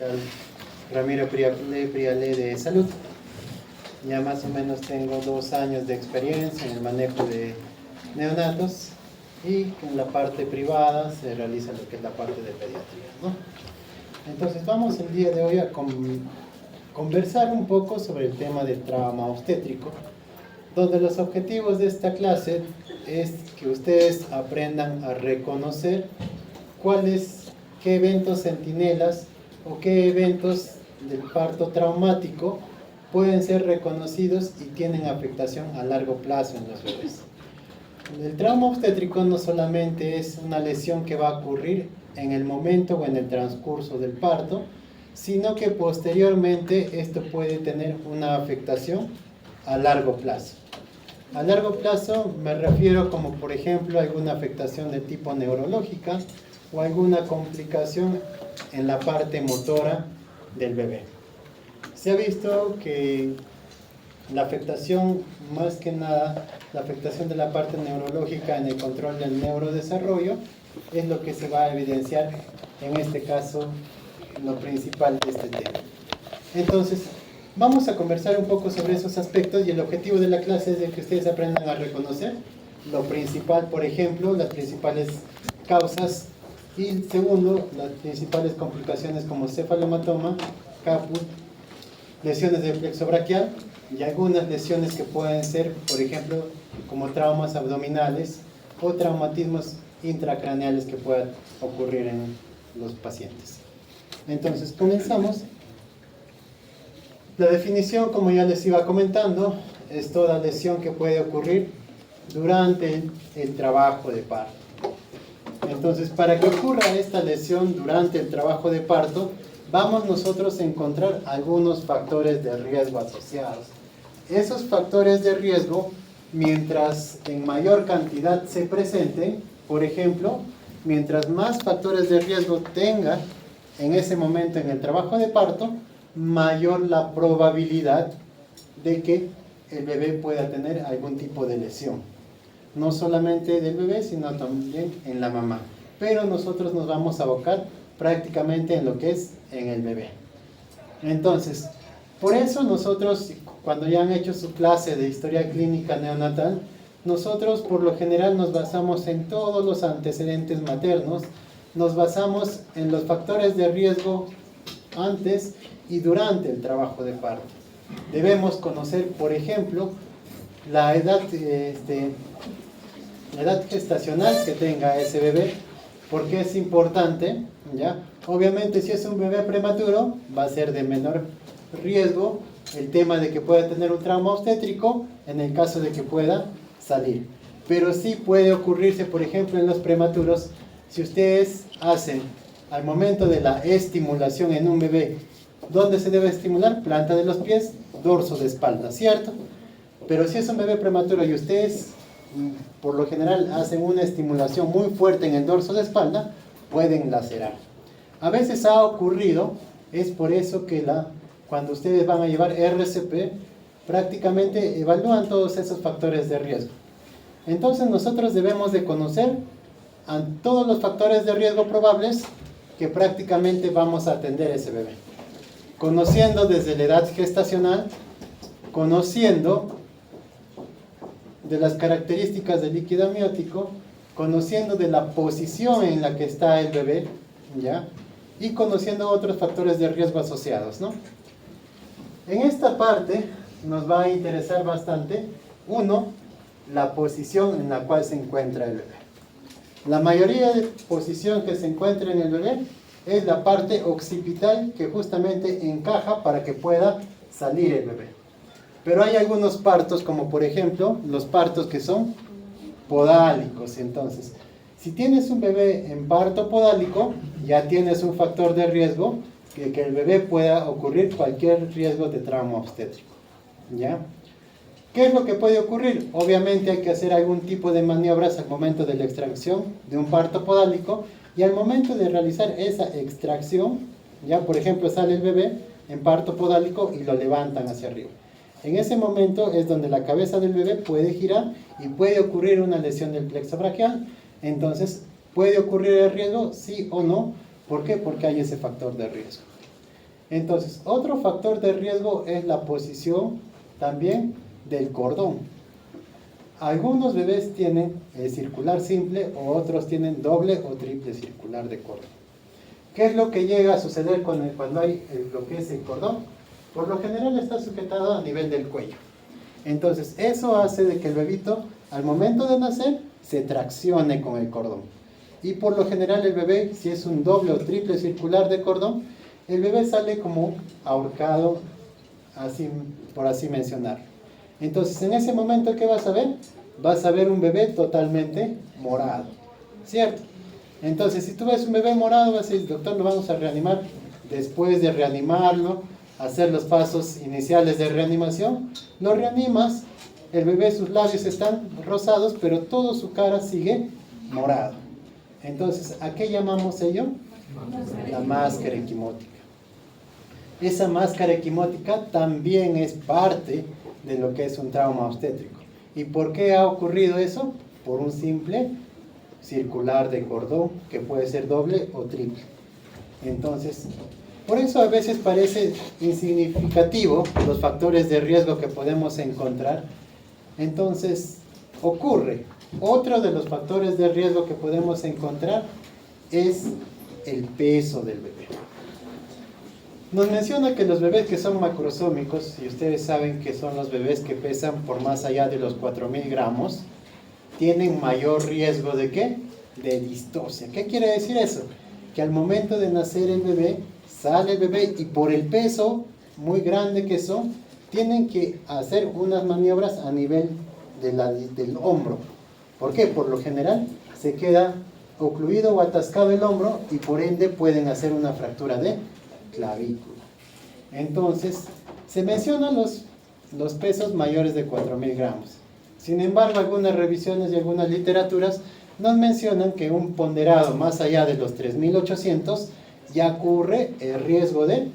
tal? Ramiro Priale de Salud. Ya más o menos tengo 2 años de experiencia en el manejo de neonatos y en la parte privada se realiza lo que es la parte de pediatría, ¿no? Entonces vamos el día de hoy a conversar un poco sobre el tema del trauma obstétrico, donde los objetivos de esta clase es que ustedes aprendan a reconocer qué eventos centinelas o qué eventos del parto traumático pueden ser reconocidos y tienen afectación a largo plazo en los bebés. El trauma obstétrico no solamente es una lesión que va a ocurrir en el momento o en el transcurso del parto, sino que posteriormente esto puede tener una afectación a largo plazo. A largo plazo me refiero como por ejemplo alguna afectación de tipo neurológica o alguna complicación en la parte motora del bebé. Se ha visto que la afectación, más que nada, la afectación de la parte neurológica en el control del neurodesarrollo es lo que se va a evidenciar en este caso, lo principal de este tema. Entonces, vamos a conversar un poco sobre esos aspectos y el objetivo de la clase es de que ustedes aprendan a reconocer lo principal, por ejemplo, las principales causas y segundo, las principales complicaciones como cefalomatoma, caput, lesiones del plexo braquial y algunas lesiones que pueden ser, por ejemplo, como traumas abdominales o traumatismos intracraneales que puedan ocurrir en los pacientes. Entonces, comenzamos. La definición, como ya les iba comentando, es toda lesión que puede ocurrir durante el trabajo de parto. Entonces, para que ocurra esta lesión durante el trabajo de parto, vamos nosotros a encontrar algunos factores de riesgo asociados. Esos factores de riesgo, mientras en mayor cantidad se presenten, por ejemplo, mientras más factores de riesgo tenga en ese momento en el trabajo de parto, mayor la probabilidad de que el bebé pueda tener algún tipo de lesión. No solamente del bebé, sino también en la mamá. Pero nosotros nos vamos a abocar prácticamente en lo que es en el bebé. Entonces, por eso nosotros, cuando ya han hecho su clase de historia clínica neonatal, nosotros por lo general nos basamos en todos los antecedentes maternos, nos basamos en los factores de riesgo antes y durante el trabajo de parto. Debemos conocer, por ejemplo, la edad gestacional que tenga ese bebé, porque es importante, ¿ya? Obviamente si es un bebé prematuro va a ser de menor riesgo el tema de que pueda tener un trauma obstétrico en el caso de que pueda salir. Pero sí puede ocurrirse, por ejemplo, en los prematuros, si ustedes hacen al momento de la estimulación en un bebé, ¿dónde se debe estimular? Planta de los pies, dorso de espalda, ¿cierto? Pero si es un bebé prematuro y ustedes por lo general hacen una estimulación muy fuerte en el dorso de espalda, pueden lacerar. A veces ha ocurrido, es por eso que cuando ustedes van a llevar RCP, prácticamente evalúan todos esos factores de riesgo. Entonces nosotros debemos de conocer a todos los factores de riesgo probables que prácticamente vamos a atender a ese bebé. Conociendo desde la edad gestacional, conociendo de las características del líquido amniótico, conociendo de la posición en la que está el bebé, ¿ya? Y conociendo otros factores de riesgo asociados, ¿no? En esta parte nos va a interesar bastante, uno, la posición en la cual se encuentra el bebé. La mayoría de posición que se encuentra en el bebé es la parte occipital que justamente encaja para que pueda salir el bebé. Pero hay algunos partos, como por ejemplo, los partos que son podálicos. Entonces, si tienes un bebé en parto podálico, ya tienes un factor de riesgo que el bebé pueda ocurrir cualquier riesgo de trauma obstétrico, ¿ya? ¿Qué es lo que puede ocurrir? Obviamente hay que hacer algún tipo de maniobras al momento de la extracción de un parto podálico y al momento de realizar esa extracción, ya por ejemplo sale el bebé en parto podálico y lo levantan hacia arriba. En ese momento es donde la cabeza del bebé puede girar y puede ocurrir una lesión del plexo braquial. Entonces, ¿puede ocurrir el riesgo? Sí o no. ¿Por qué? Porque hay ese factor de riesgo. Entonces, otro factor de riesgo es la posición también del cordón. Algunos bebés tienen el circular simple o otros tienen doble o triple circular de cordón. ¿Qué es lo que llega a suceder cuando hay lo que es el cordón? Por lo general está sujetado a nivel del cuello. Entonces, eso hace de que el bebito, al momento de nacer, se traccione con el cordón. Y por lo general el bebé, si es un doble o triple circular de cordón, el bebé sale como ahorcado, así, por así mencionar. Entonces, en ese momento, ¿qué vas a ver? Vas a ver un bebé totalmente morado, ¿cierto? Entonces, si tú ves un bebé morado, vas a decir, doctor, lo vamos a reanimar. Después de reanimarlo, hacer los pasos iniciales de reanimación, lo reanimas, el bebé, sus labios están rosados, pero toda su cara sigue morado. Entonces, ¿a qué llamamos ello? La máscara equimótica. Esa máscara equimótica también es parte de lo que es un trauma obstétrico. ¿Y por qué ha ocurrido eso? Por un simple circular de cordón, que puede ser doble o triple. Entonces, por eso a veces parece insignificativo los factores de riesgo que podemos encontrar. Entonces, ocurre. Otro de los factores de riesgo que podemos encontrar es el peso del bebé. Nos menciona que los bebés que son macrosómicos, y ustedes saben que son los bebés que pesan por más allá de los 4.000 gramos, tienen mayor riesgo ¿de qué? De distocia. ¿Qué quiere decir eso? Que al momento de nacer el bebé, sale el bebé y por el peso muy grande que son, tienen que hacer unas maniobras a nivel del hombro. ¿Por qué? Por lo general se queda ocluido o atascado el hombro y por ende pueden hacer una fractura de clavícula. Entonces, se mencionan los pesos mayores de 4.000 gramos. Sin embargo, algunas revisiones y algunas literaturas nos mencionan que un ponderado más allá de los 3.800 ya ocurre el riesgo de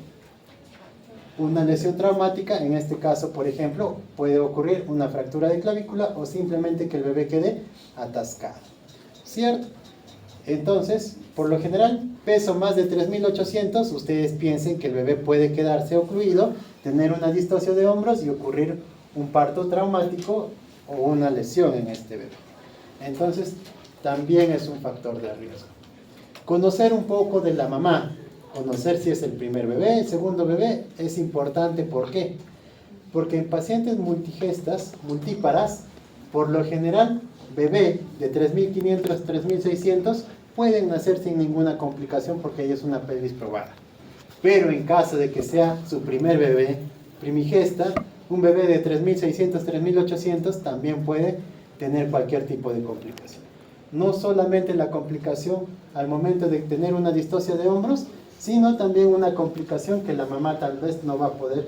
una lesión traumática. En este caso, por ejemplo, puede ocurrir una fractura de clavícula o simplemente que el bebé quede atascado, ¿cierto? Entonces, por lo general, peso más de 3.800, ustedes piensen que el bebé puede quedarse ocluido, tener una distocia de hombros y ocurrir un parto traumático o una lesión en este bebé. Entonces, también es un factor de riesgo. Conocer un poco de la mamá, conocer si es el primer bebé, el segundo bebé, es importante. ¿Por qué? Porque en pacientes multigestas, multíparas, por lo general, bebé de 3.500 a 3.600 pueden nacer sin ninguna complicación porque ella es una pelvis probada. Pero en caso de que sea su primer bebé, primigesta, un bebé de 3.600, 3.800 también puede tener cualquier tipo de complicación. No solamente la complicación al momento de tener una distocia de hombros, sino también una complicación que la mamá tal vez no va a poder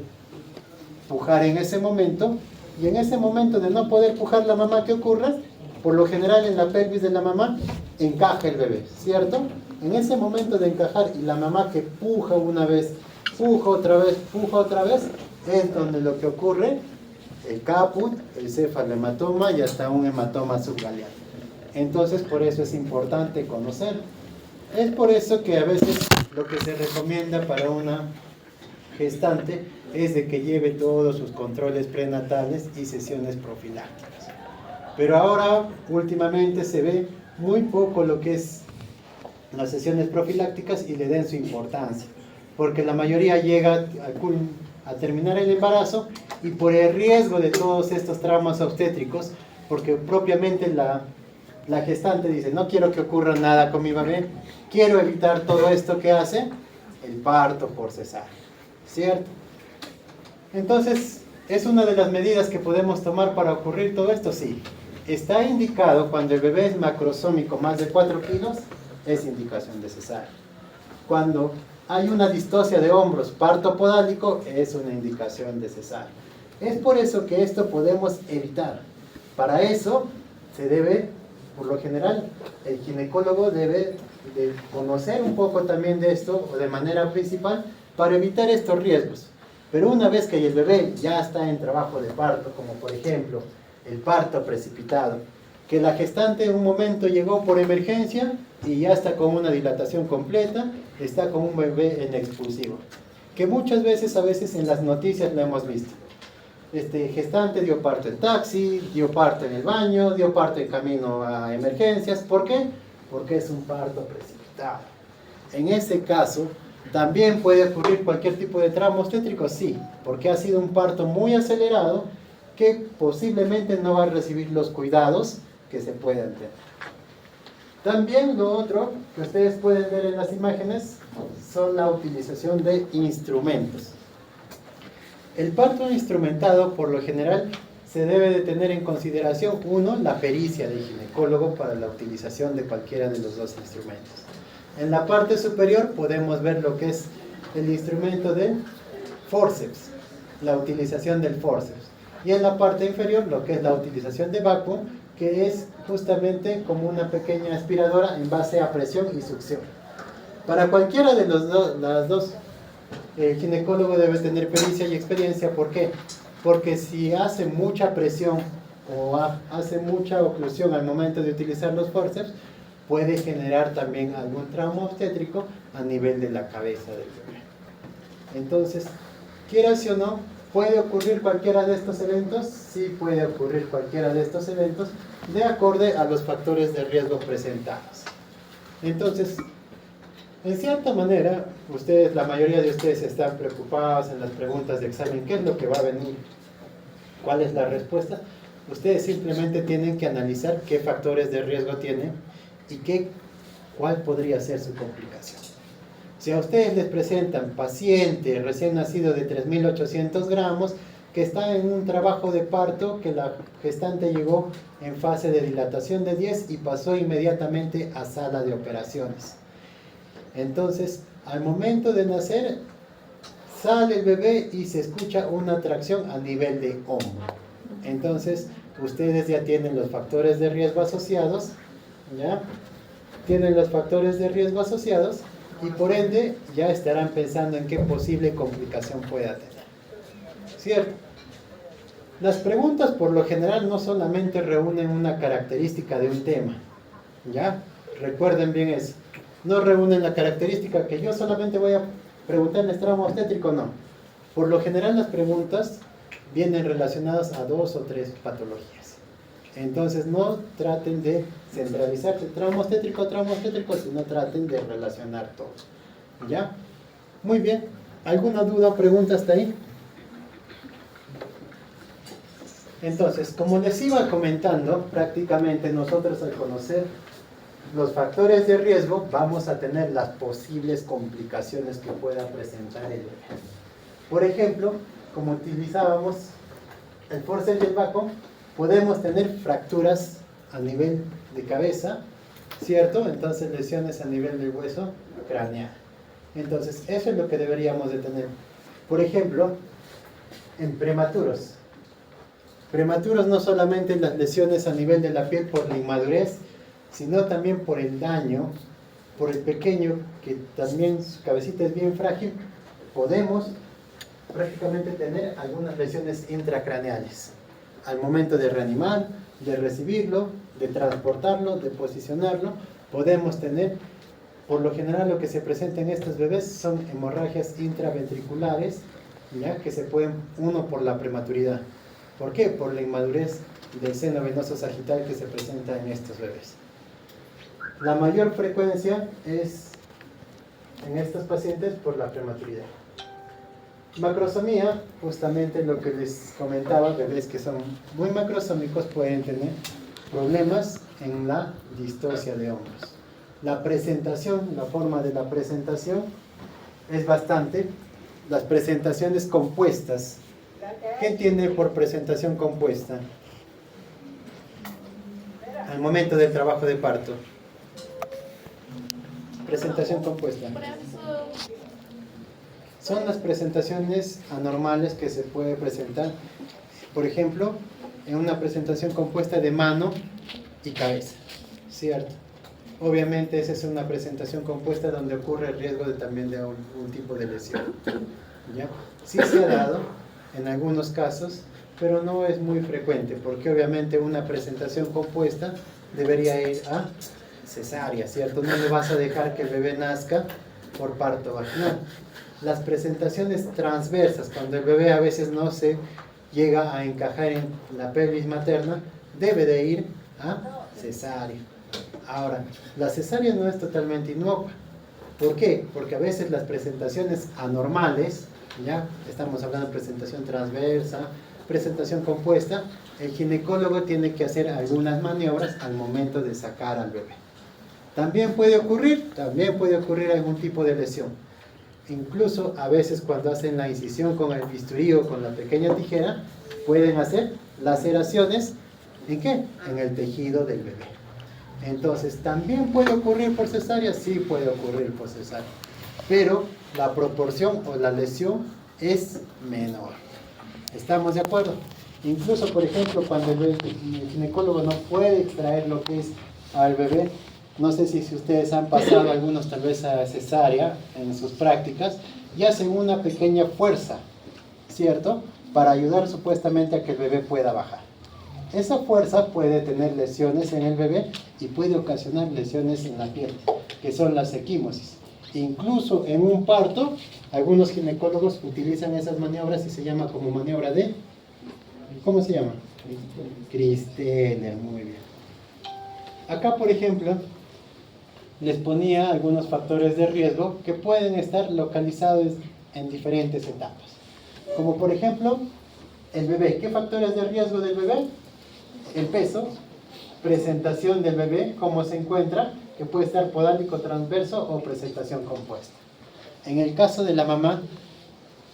pujar en ese momento, y en ese momento de no poder pujar la mamá, ¿qué ocurre? Por lo general en la pelvis de la mamá encaja el bebé, ¿cierto? En ese momento de encajar y la mamá que puja una vez, puja otra vez, es donde lo que ocurre, el caput, el cefalohematoma y hasta un hematoma subgaleal. Entonces, por eso es importante conocer. Es por eso que a veces lo que se recomienda para una gestante es de que lleve todos sus controles prenatales y sesiones profilácticas. Pero ahora, últimamente, se ve muy poco lo que es las sesiones profilácticas y le den su importancia, porque la mayoría llega a terminar el embarazo y por el riesgo de todos estos traumas obstétricos, porque propiamente la gestante dice, no quiero que ocurra nada con mi bebé, quiero evitar todo esto que hace el parto por cesárea, ¿cierto? Entonces, ¿es una de las medidas que podemos tomar para ocurrir todo esto? Sí. Está indicado cuando el bebé es macrosómico más de 4 kilos, es indicación de cesárea. Cuando hay una distocia de hombros, parto podálico, es una indicación de cesárea. Es por eso que esto podemos evitar. Para eso se debe, por lo general, el ginecólogo debe de conocer un poco también de esto, o de manera principal, para evitar estos riesgos. Pero una vez que el bebé ya está en trabajo de parto, como por ejemplo el parto precipitado, que la gestante en un momento llegó por emergencia y ya está con una dilatación completa, está con un bebé en expulsivo. que muchas veces, a veces en las noticias lo hemos visto. Este gestante dio parto en taxi, dio parto en el baño, dio parto en camino a emergencias. ¿Por qué? Porque es un parto precipitado. En ese caso, ¿también puede ocurrir cualquier tipo de trauma obstétrico? Sí, porque ha sido un parto muy acelerado que posiblemente no va a recibir los cuidados que se puedan tener. También lo otro que ustedes pueden ver en las imágenes son la utilización de instrumentos. El parto instrumentado, por lo general, se debe de tener en consideración, uno, la pericia del ginecólogo para la utilización de cualquiera de los dos instrumentos. En la parte superior podemos ver lo que es el instrumento del forceps, la utilización del forceps. Y en la parte inferior lo que es la utilización de vacuum, que es justamente como una pequeña aspiradora en base a presión y succión. Para cualquiera de las dos, el ginecólogo debe tener pericia y experiencia. ¿Por qué? Porque si hace mucha presión o hace mucha oclusión al momento de utilizar los forceps, puede generar también algún trauma obstétrico a nivel de la cabeza del bebé. Entonces, quieras o no, ¿puede ocurrir cualquiera de estos eventos? Sí, puede ocurrir cualquiera de estos eventos de acorde a los factores de riesgo presentados. Entonces, en cierta manera, la mayoría de ustedes están preocupados en las preguntas de examen. ¿Qué es lo que va a venir? ¿Cuál es la respuesta? Ustedes simplemente tienen que analizar qué factores de riesgo tienen y cuál podría ser su complicación. Si a ustedes les presentan paciente recién nacido de 3.800 gramos, que está en un trabajo de parto, que la gestante llegó en fase de dilatación de 10 y pasó inmediatamente a sala de operaciones. Entonces, al momento de nacer, sale el bebé y se escucha una tracción a nivel de hombro. Entonces, ustedes ya tienen los factores de riesgo asociados, ¿ya? Tienen los factores de riesgo asociados y por ende ya estarán pensando en qué posible complicación pueda tener. ¿Cierto? Las preguntas por lo general no solamente reúnen una característica de un tema, ¿ya? Recuerden bien eso. No reúnen la característica que yo solamente voy a preguntarles trauma obstétrico, no. Por lo general las preguntas vienen relacionadas a 2 o 3 patologías. Entonces no traten de centralizarse trauma obstétrico, sino traten de relacionar todo. ¿Ya? Muy bien. ¿Alguna duda o pregunta hasta ahí? Entonces, como les iba comentando, prácticamente nosotros al conocer los factores de riesgo vamos a tener las posibles complicaciones que pueda presentar el bebé. Por ejemplo, como utilizábamos el forceps y el vacuum, podemos tener fracturas a nivel de cabeza, ¿cierto? Entonces lesiones a nivel del hueso craneal. Entonces eso es lo que deberíamos de tener. Por ejemplo, en prematuros. Prematuros no solamente las lesiones a nivel de la piel por la inmadurez, sino también por el daño, por el pequeño, que también su cabecita es bien frágil, podemos prácticamente tener algunas lesiones intracraneales. Al momento de reanimar, de recibirlo, de transportarlo, de posicionarlo, podemos tener, por lo general lo que se presenta en estos bebés son hemorragias intraventriculares, ¿ya? Que se pueden, uno por la prematuridad. ¿Por qué? Por la inmadurez del seno venoso sagital que se presenta en estos bebés. La mayor frecuencia es en estos pacientes por la prematuridad. Macrosomía, justamente lo que les comentaba, bebés que son muy macrosómicos pueden tener problemas en la distocia de hombros. La presentación, la forma de la presentación es bastante, las presentaciones compuestas. ¿Qué entiende por presentación compuesta? Al momento del trabajo de parto. Presentación compuesta. Son las presentaciones anormales que se puede presentar, por ejemplo, en una presentación compuesta de mano y cabeza, ¿cierto? Obviamente esa es una presentación compuesta donde ocurre el riesgo también de un tipo de lesión, ¿ya? Sí se ha dado en algunos casos, pero no es muy frecuente, porque obviamente una presentación compuesta debería ir a cesárea, ¿cierto? No le vas a dejar que el bebé nazca por parto vaginal. las presentaciones transversas, cuando el bebé a veces no se llega a encajar en la pelvis materna, debe de ir a cesárea. Ahora, la cesárea no es totalmente inocua. ¿Por qué? Porque a veces las presentaciones anormales, ya estamos hablando de presentación transversa, presentación compuesta, el ginecólogo tiene que hacer algunas maniobras al momento de sacar al bebé. También puede ocurrir algún tipo de lesión. Incluso a veces cuando hacen la incisión con el bisturí o con la pequeña tijera, pueden hacer laceraciones, ¿en qué? En el tejido del bebé. Entonces, ¿también puede ocurrir por cesárea? Sí puede ocurrir por cesárea. Pero la proporción o la lesión es menor. ¿Estamos de acuerdo? Incluso, por ejemplo, cuando el ginecólogo no puede extraer lo que es al bebé, no sé si ustedes han pasado algunos tal vez a cesárea en sus prácticas, y hacen una pequeña fuerza, ¿cierto? Para ayudar supuestamente a que el bebé pueda bajar. Esa fuerza puede tener lesiones en el bebé y puede ocasionar lesiones en la piel, que son las equimosis. Incluso en un parto, algunos ginecólogos utilizan esas maniobras y se llama como maniobra de... ¿Cómo se llama? Christeller, muy bien. Acá, por ejemplo, les ponía algunos factores de riesgo que pueden estar localizados en diferentes etapas. Como por ejemplo, el bebé. ¿Qué factores de riesgo del bebé? El peso, presentación del bebé, cómo se encuentra, que puede estar podálico transverso o presentación compuesta. En el caso de la mamá,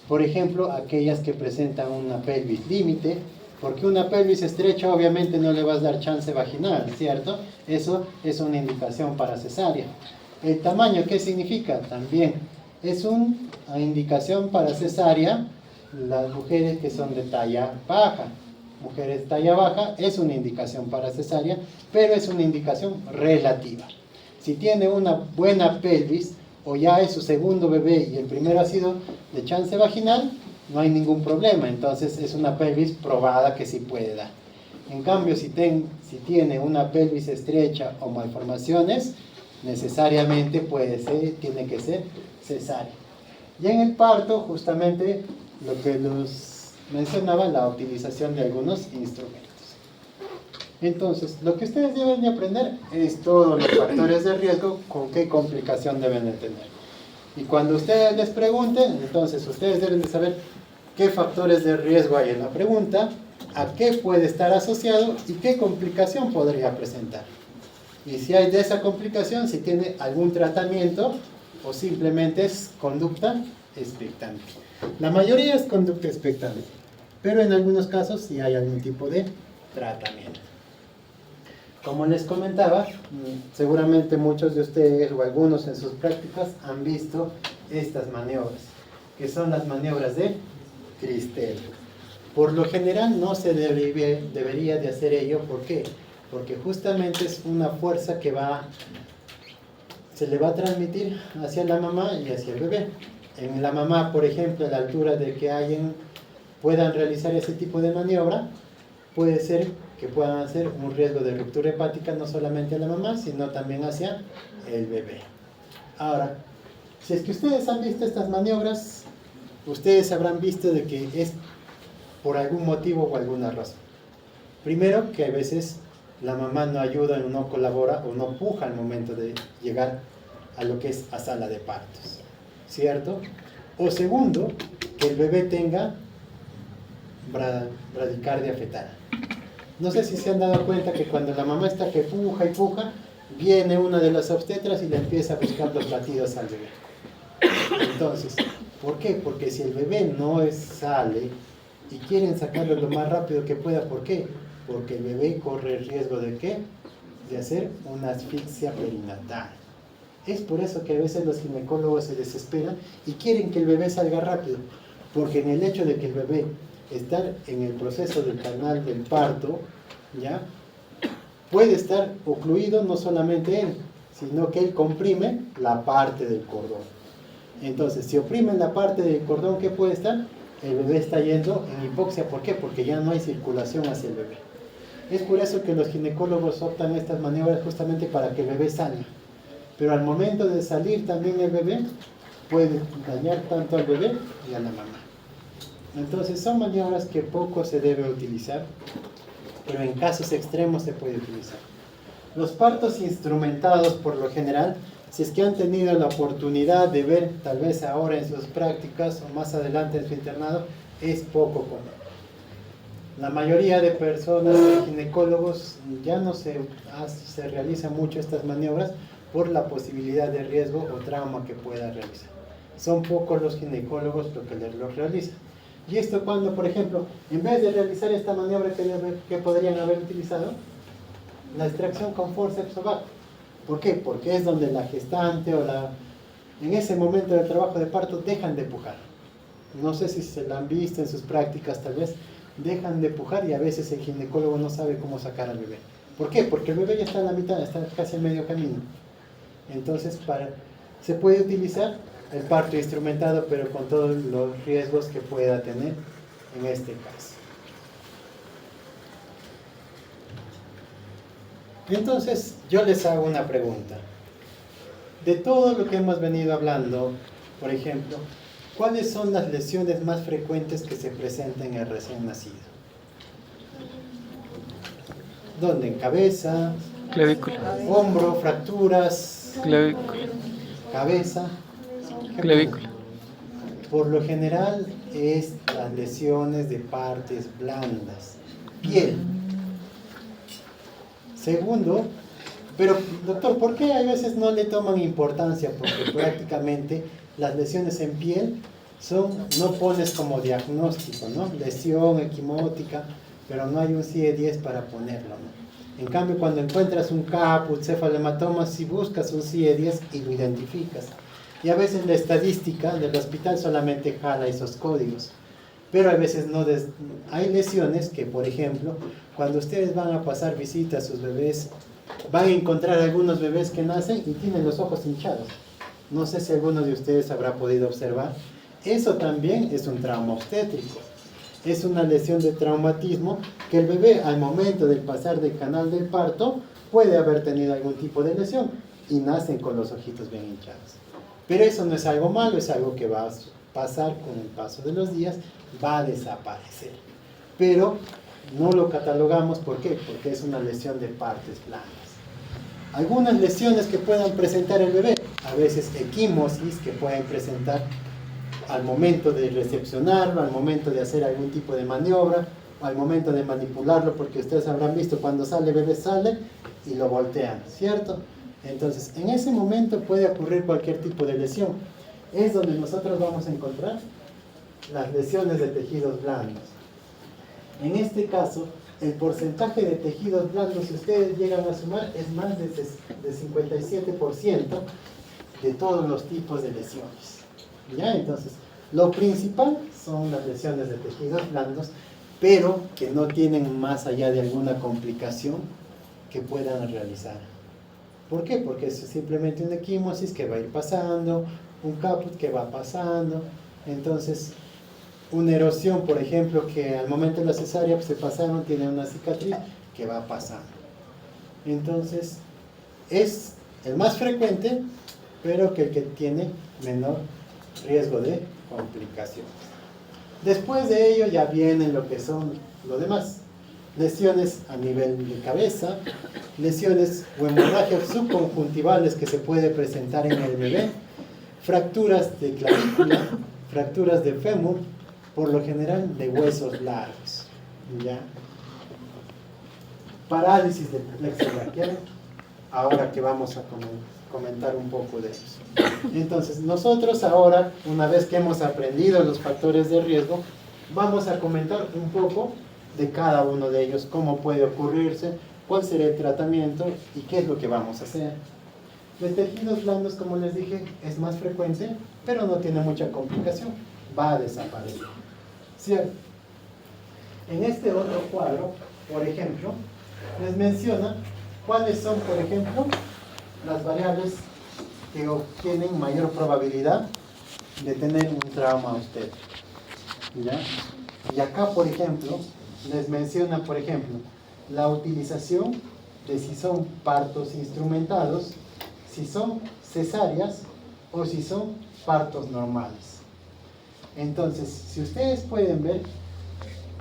por ejemplo, aquellas que presentan una pelvis límite, porque una pelvis estrecha obviamente no le vas a dar chance vaginal, ¿cierto? Eso es una indicación para cesárea. El tamaño, ¿qué significa? También es una indicación para cesárea las mujeres que son de talla baja. Mujeres de talla baja es una indicación para cesárea, pero es una indicación relativa. Si tiene una buena pelvis o ya es su segundo bebé y el primero ha sido de chance vaginal, no hay ningún problema. Entonces es una pelvis probada que sí puede dar. En cambio, si tiene una pelvis estrecha o malformaciones, necesariamente tiene que ser cesárea. Y en el parto, justamente lo que nos mencionaba, la utilización de algunos instrumentos. Entonces, lo que ustedes deben de aprender es todos los factores de riesgo, con qué complicación deben de tener. Y cuando ustedes les pregunten, entonces ustedes deben de saber qué factores de riesgo hay en la pregunta, a qué puede estar asociado y qué complicación podría presentar. Y si hay de esa complicación, si tiene algún tratamiento o simplemente es conducta expectante. La mayoría es conducta expectante, pero en algunos casos sí hay algún tipo de tratamiento. Como les comentaba, seguramente muchos de ustedes o algunos en sus prácticas han visto estas maniobras, que son las maniobras de Christeller. Por lo general no se debería de hacer ello. ¿Por qué? Porque justamente es una fuerza que se le va a transmitir hacia la mamá y hacia el bebé. En la mamá, por ejemplo, a la altura de que puedan realizar ese tipo de maniobra, puede ser que puedan hacer un riesgo de ruptura hepática no solamente a la mamá, sino también hacia el bebé. Ahora, si es que ustedes han visto estas maniobras, ustedes habrán visto de que es por algún motivo o alguna razón. Primero, que a veces la mamá no ayuda o no colabora o no puja al momento de llegar a lo que es a sala de partos, ¿cierto? O segundo, que el bebé tenga bradicardia fetal. No sé si se han dado cuenta que cuando la mamá está que puja y puja, viene una de las obstetras y le empieza a buscar los latidos al bebé. Entonces, ¿por qué? Porque si el bebé no sale y quieren sacarlo lo más rápido que pueda, ¿por qué? Porque el bebé corre el riesgo de ¿qué? De hacer una asfixia perinatal. Es por eso que a veces los ginecólogos se desesperan y quieren que el bebé salga rápido, porque en el hecho de que el bebé estar en el proceso del canal del parto, ¿ya? Puede estar ocluido no solamente él, sino que él comprime la parte del cordón. Entonces, si oprimen la parte del cordón, ¿qué puede estar? El bebé está yendo en hipoxia. ¿Por qué? Porque ya no hay circulación hacia el bebé. Es por eso que los ginecólogos optan estas maniobras justamente para que el bebé salga. Pero al momento de salir también el bebé, puede dañar tanto al bebé y a la mamá. Entonces son maniobras que poco se debe utilizar, pero en casos extremos se puede utilizar. Los partos instrumentados, por lo general, si es que han tenido la oportunidad de ver, tal vez ahora en sus prácticas o más adelante en su internado, es poco común. La mayoría de personas, ginecólogos, ya no se realizan mucho estas maniobras por la posibilidad de riesgo o trauma que pueda realizar. Son pocos los ginecólogos los que los realizan. Y esto cuando, por ejemplo, en vez de realizar esta maniobra que podrían haber utilizado, la extracción con forceps ovar. ¿Por qué? Porque es donde la gestante en ese momento del trabajo de parto dejan de pujar. No sé si se la han visto en sus prácticas, tal vez dejan de pujar y a veces el ginecólogo no sabe cómo sacar al bebé. ¿Por qué? Porque el bebé ya está en la mitad, está casi en medio camino. Entonces se puede utilizar el parto instrumentado, pero con todos los riesgos que pueda tener en este caso. Entonces, yo les hago una pregunta. De todo lo que hemos venido hablando, por ejemplo, ¿cuáles son las lesiones más frecuentes que se presentan en el recién nacido? ¿Dónde? ¿En cabeza? Clavícula. ¿Hombro? ¿Fracturas? Clavícula. ¿Cabeza? Clavícula. Por lo general es las lesiones de partes blandas. Piel. Segundo, pero doctor, ¿por qué a veces no le toman importancia? Porque prácticamente las lesiones en piel no pones como diagnóstico, ¿no? Lesión equimótica, pero no hay un CIE-10 para ponerlo, ¿no? En cambio, cuando encuentras un caput, cefalematoma, si buscas un CIE-10 y lo identificas. Y a veces la estadística del hospital solamente jala esos códigos. Pero a veces no. Hay lesiones que, por ejemplo, cuando ustedes van a pasar visita a sus bebés, van a encontrar algunos bebés que nacen y tienen los ojos hinchados. No sé si alguno de ustedes habrá podido observar. Eso también es un trauma obstétrico. Es una lesión de traumatismo que el bebé, al momento del pasar del canal del parto, puede haber tenido algún tipo de lesión y nacen con los ojitos bien hinchados. Pero eso no es algo malo, es algo que va a pasar con el paso de los días, va a desaparecer. Pero no lo catalogamos, ¿por qué? Porque es una lesión de partes blandas. Algunas lesiones que puedan presentar el bebé, a veces equimosis que pueden presentar al momento de recepcionarlo, al momento de hacer algún tipo de maniobra, o al momento de manipularlo, porque ustedes habrán visto cuando sale el bebé sale y lo voltean, ¿cierto? Entonces, en ese momento puede ocurrir cualquier tipo de lesión. Es donde nosotros vamos a encontrar las lesiones de tejidos blandos. En este caso, el porcentaje de tejidos blandos, si ustedes llegan a sumar, es más de 57% de todos los tipos de lesiones. ¿Ya? Entonces, lo principal son las lesiones de tejidos blandos, pero que no tienen más allá de alguna complicación que puedan realizar. ¿Por qué? Porque es simplemente una equimosis que va a ir pasando, un caput que va pasando. Entonces, una erosión, por ejemplo, que al momento de la cesárea se pasaron, tiene una cicatriz que va pasando. Entonces, es el más frecuente, pero que el que tiene menor riesgo de complicaciones. Después de ello ya vienen lo que son lo demás. Lesiones a nivel de cabeza, lesiones o hemorragias subconjuntivales que se puede presentar en el bebé, fracturas de clavícula, fracturas de fémur, por lo general de huesos largos, ¿ya? Parálisis del plexo braquial, ahora que vamos a comentar un poco de eso. Entonces, nosotros ahora, una vez que hemos aprendido los factores de riesgo, vamos a comentar un poco de cada uno de ellos, cómo puede ocurrirse, cuál será el tratamiento y qué es lo que vamos a hacer. De tejidos blandos, como les dije, es más frecuente, pero no tiene mucha complicación, va a desaparecer. ¿Cierto? En este otro cuadro, por ejemplo, les menciona cuáles son, por ejemplo, las variables que tienen mayor probabilidad de tener un trauma obstétrico. ¿Ya? Y acá, por ejemplo, les menciona, por ejemplo, la utilización de si son partos instrumentados, si son cesáreas o si son partos normales. Entonces, si ustedes pueden ver,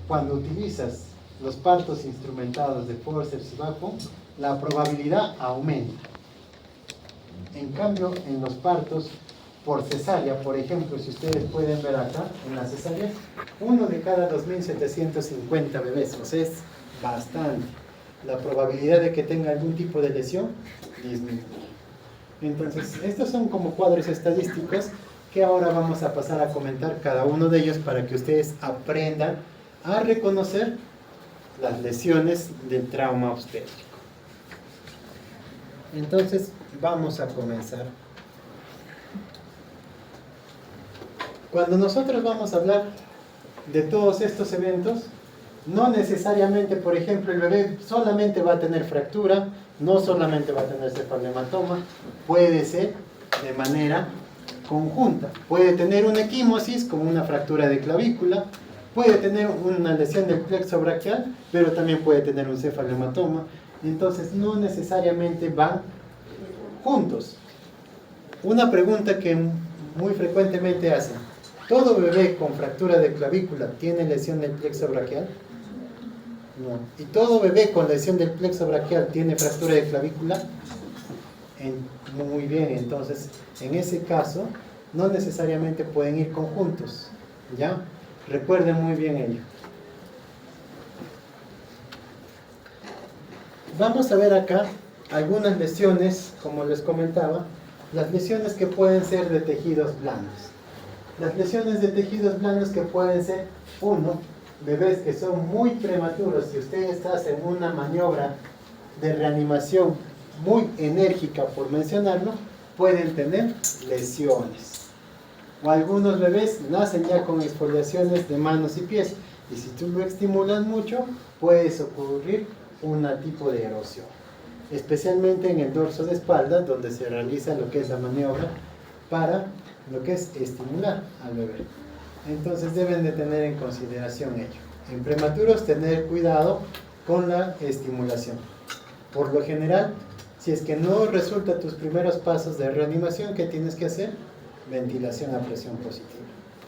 cuando utilizas los partos instrumentados de forceps y vacuum, la probabilidad aumenta. En cambio, en los partos por cesárea, por ejemplo, si ustedes pueden ver acá, en la cesárea, 1 de cada 2.750 bebés, o sea, es bastante. La probabilidad de que tenga algún tipo de lesión disminuye. Entonces, estos son como cuadros estadísticos que ahora vamos a pasar a comentar cada uno de ellos para que ustedes aprendan a reconocer las lesiones del trauma obstétrico. Entonces, vamos a comenzar. Cuando nosotros vamos a hablar de todos estos eventos, no necesariamente, por ejemplo, el bebé solamente va a tener fractura, no solamente va a tener cefaleohematoma, puede ser de manera conjunta. Puede tener una equimosis como una fractura de clavícula, puede tener una lesión del plexo braquial, pero también puede tener un cefaleohematoma. Entonces, no necesariamente van juntos. Una pregunta que muy frecuentemente hacen: ¿todo bebé con fractura de clavícula tiene lesión del plexo braquial? No. ¿Y todo bebé con lesión del plexo braquial tiene fractura de clavícula? Muy bien, entonces, en ese caso, no necesariamente pueden ir conjuntos, ¿ya? Recuerden muy bien ello. Vamos a ver acá algunas lesiones, como les comentaba, las lesiones que pueden ser de tejidos blandos. Las lesiones de tejidos blandos que pueden ser, uno, bebés que son muy prematuros, si ustedes hacen una maniobra de reanimación muy enérgica, por mencionarlo, pueden tener lesiones. O algunos bebés nacen ya con exfoliaciones de manos y pies, y si tú lo estimulas mucho, puede ocurrir un tipo de erosión, especialmente en el dorso de espalda, donde se realiza lo que es la maniobra para lo que es estimular al bebé. Entonces deben de tener en consideración ello. En prematuros, tener cuidado con la estimulación. Por lo general, si es que no resulta tus primeros pasos de reanimación, ¿qué tienes que hacer? Ventilación a presión positiva.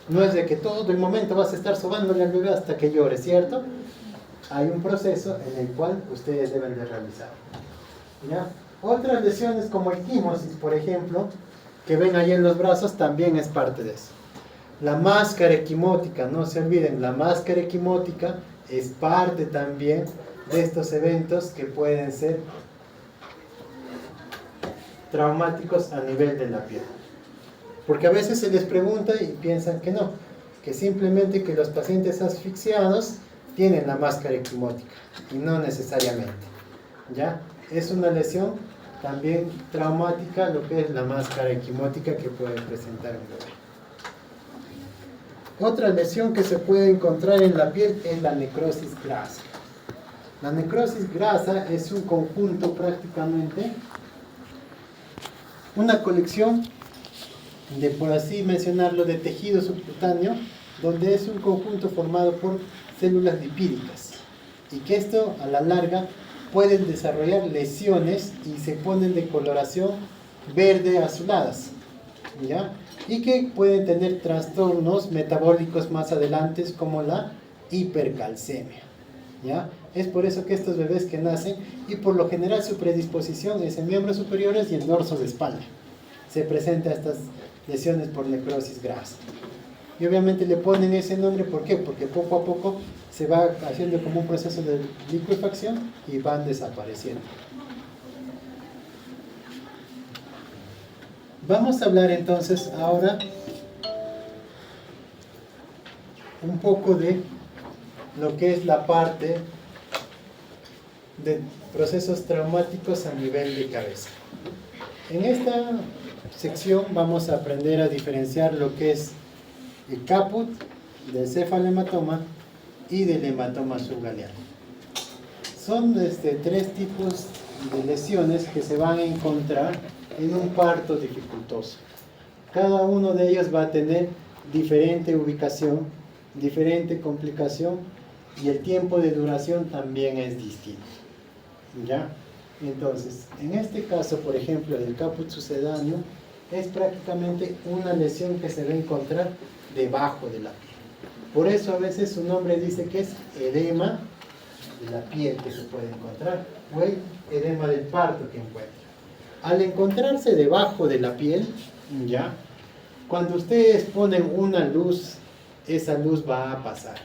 No es de que todo el momento vas a estar sobándole al bebé hasta que llore, ¿cierto? Hay un proceso en el cual ustedes deben de realizar. ¿Ya? Otras lesiones como equimosis, por ejemplo, que ven ahí en los brazos, también es parte de eso. La máscara equimótica, no se olviden, la máscara equimótica es parte también de estos eventos que pueden ser traumáticos a nivel de la piel. Porque a veces se les pregunta y piensan que no, que simplemente que los pacientes asfixiados tienen la máscara equimótica, y no necesariamente. ¿Ya? Es una lesión también traumática lo que es la máscara equimótica que puede presentar un bebé. Otra lesión que se puede encontrar en la piel es la necrosis grasa. La necrosis grasa es un conjunto prácticamente, una colección de, por así mencionarlo, de tejido subcutáneo, donde es un conjunto formado por células lipídicas, y que esto a la larga pueden desarrollar lesiones y se ponen de coloración verde azuladas, ¿ya? Y que pueden tener trastornos metabólicos más adelante como la hipercalcemia, ¿ya? Es por eso que estos bebés que nacen, y por lo general su predisposición es en miembros superiores y en dorso de espalda, se presenta estas lesiones por necrosis grasa. Y obviamente le ponen ese nombre, ¿por qué? Porque poco a poco se va haciendo como un proceso de liquefacción y van desapareciendo. Vamos a hablar entonces ahora un poco de lo que es la parte de procesos traumáticos a nivel de cabeza. En esta sección vamos a aprender a diferenciar lo que es el caput del cefaleohematoma y del hematoma subgaleano. Son tres tipos de lesiones que se van a encontrar en un parto dificultoso. Cada uno de ellos va a tener diferente ubicación, diferente complicación, y el tiempo de duración también es distinto. ¿Ya? Entonces, en este caso, por ejemplo, del caput sucedáneo, es prácticamente una lesión que se va a encontrar debajo de la piel. Por eso a veces su nombre dice que es edema de la piel que se puede encontrar, o el edema del parto que encuentra. Al encontrarse debajo de la piel, ¿ya? Cuando ustedes ponen una luz, esa luz va a pasar.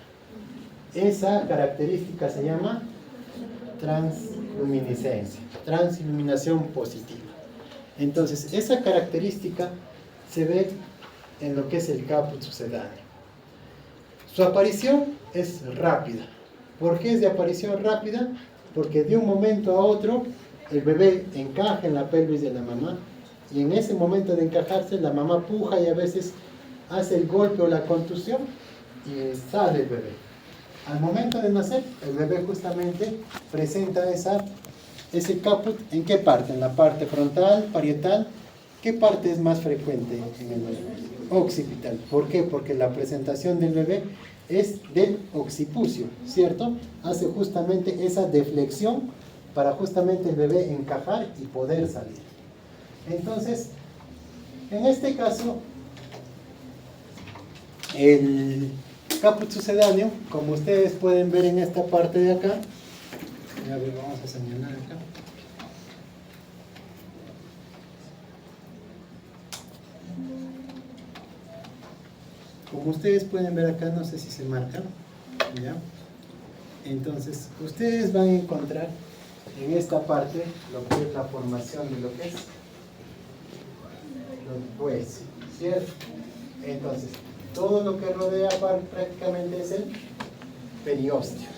Esa característica se llama transluminiscencia, transiluminación positiva. Entonces, esa característica se ve en lo que es el caput sucedáneo. Su aparición es rápida. ¿Por qué es de aparición rápida? Porque de un momento a otro el bebé encaja en la pelvis de la mamá y en ese momento de encajarse la mamá puja y a veces hace el golpe o la contusión y sale el bebé. Al momento de nacer, el bebé justamente presenta ese caput. ¿En qué parte? ¿En la parte frontal, parietal? ¿Qué parte es más frecuente en el bebé? Occipital. ¿Por qué? Porque la presentación del bebé es del occipucio, ¿cierto? Hace justamente esa deflexión para justamente el bebé encajar y poder salir. Entonces, en este caso, el caput sucedáneo, como ustedes pueden ver en esta parte de acá, a ver, vamos a señalar acá. Como ustedes pueden ver acá, no sé si se marca, ¿ya? Entonces, ustedes van a encontrar en esta parte lo que es la formación de lo que es los huesos, ¿cierto? Entonces, todo lo que rodea prácticamente es el periósteo.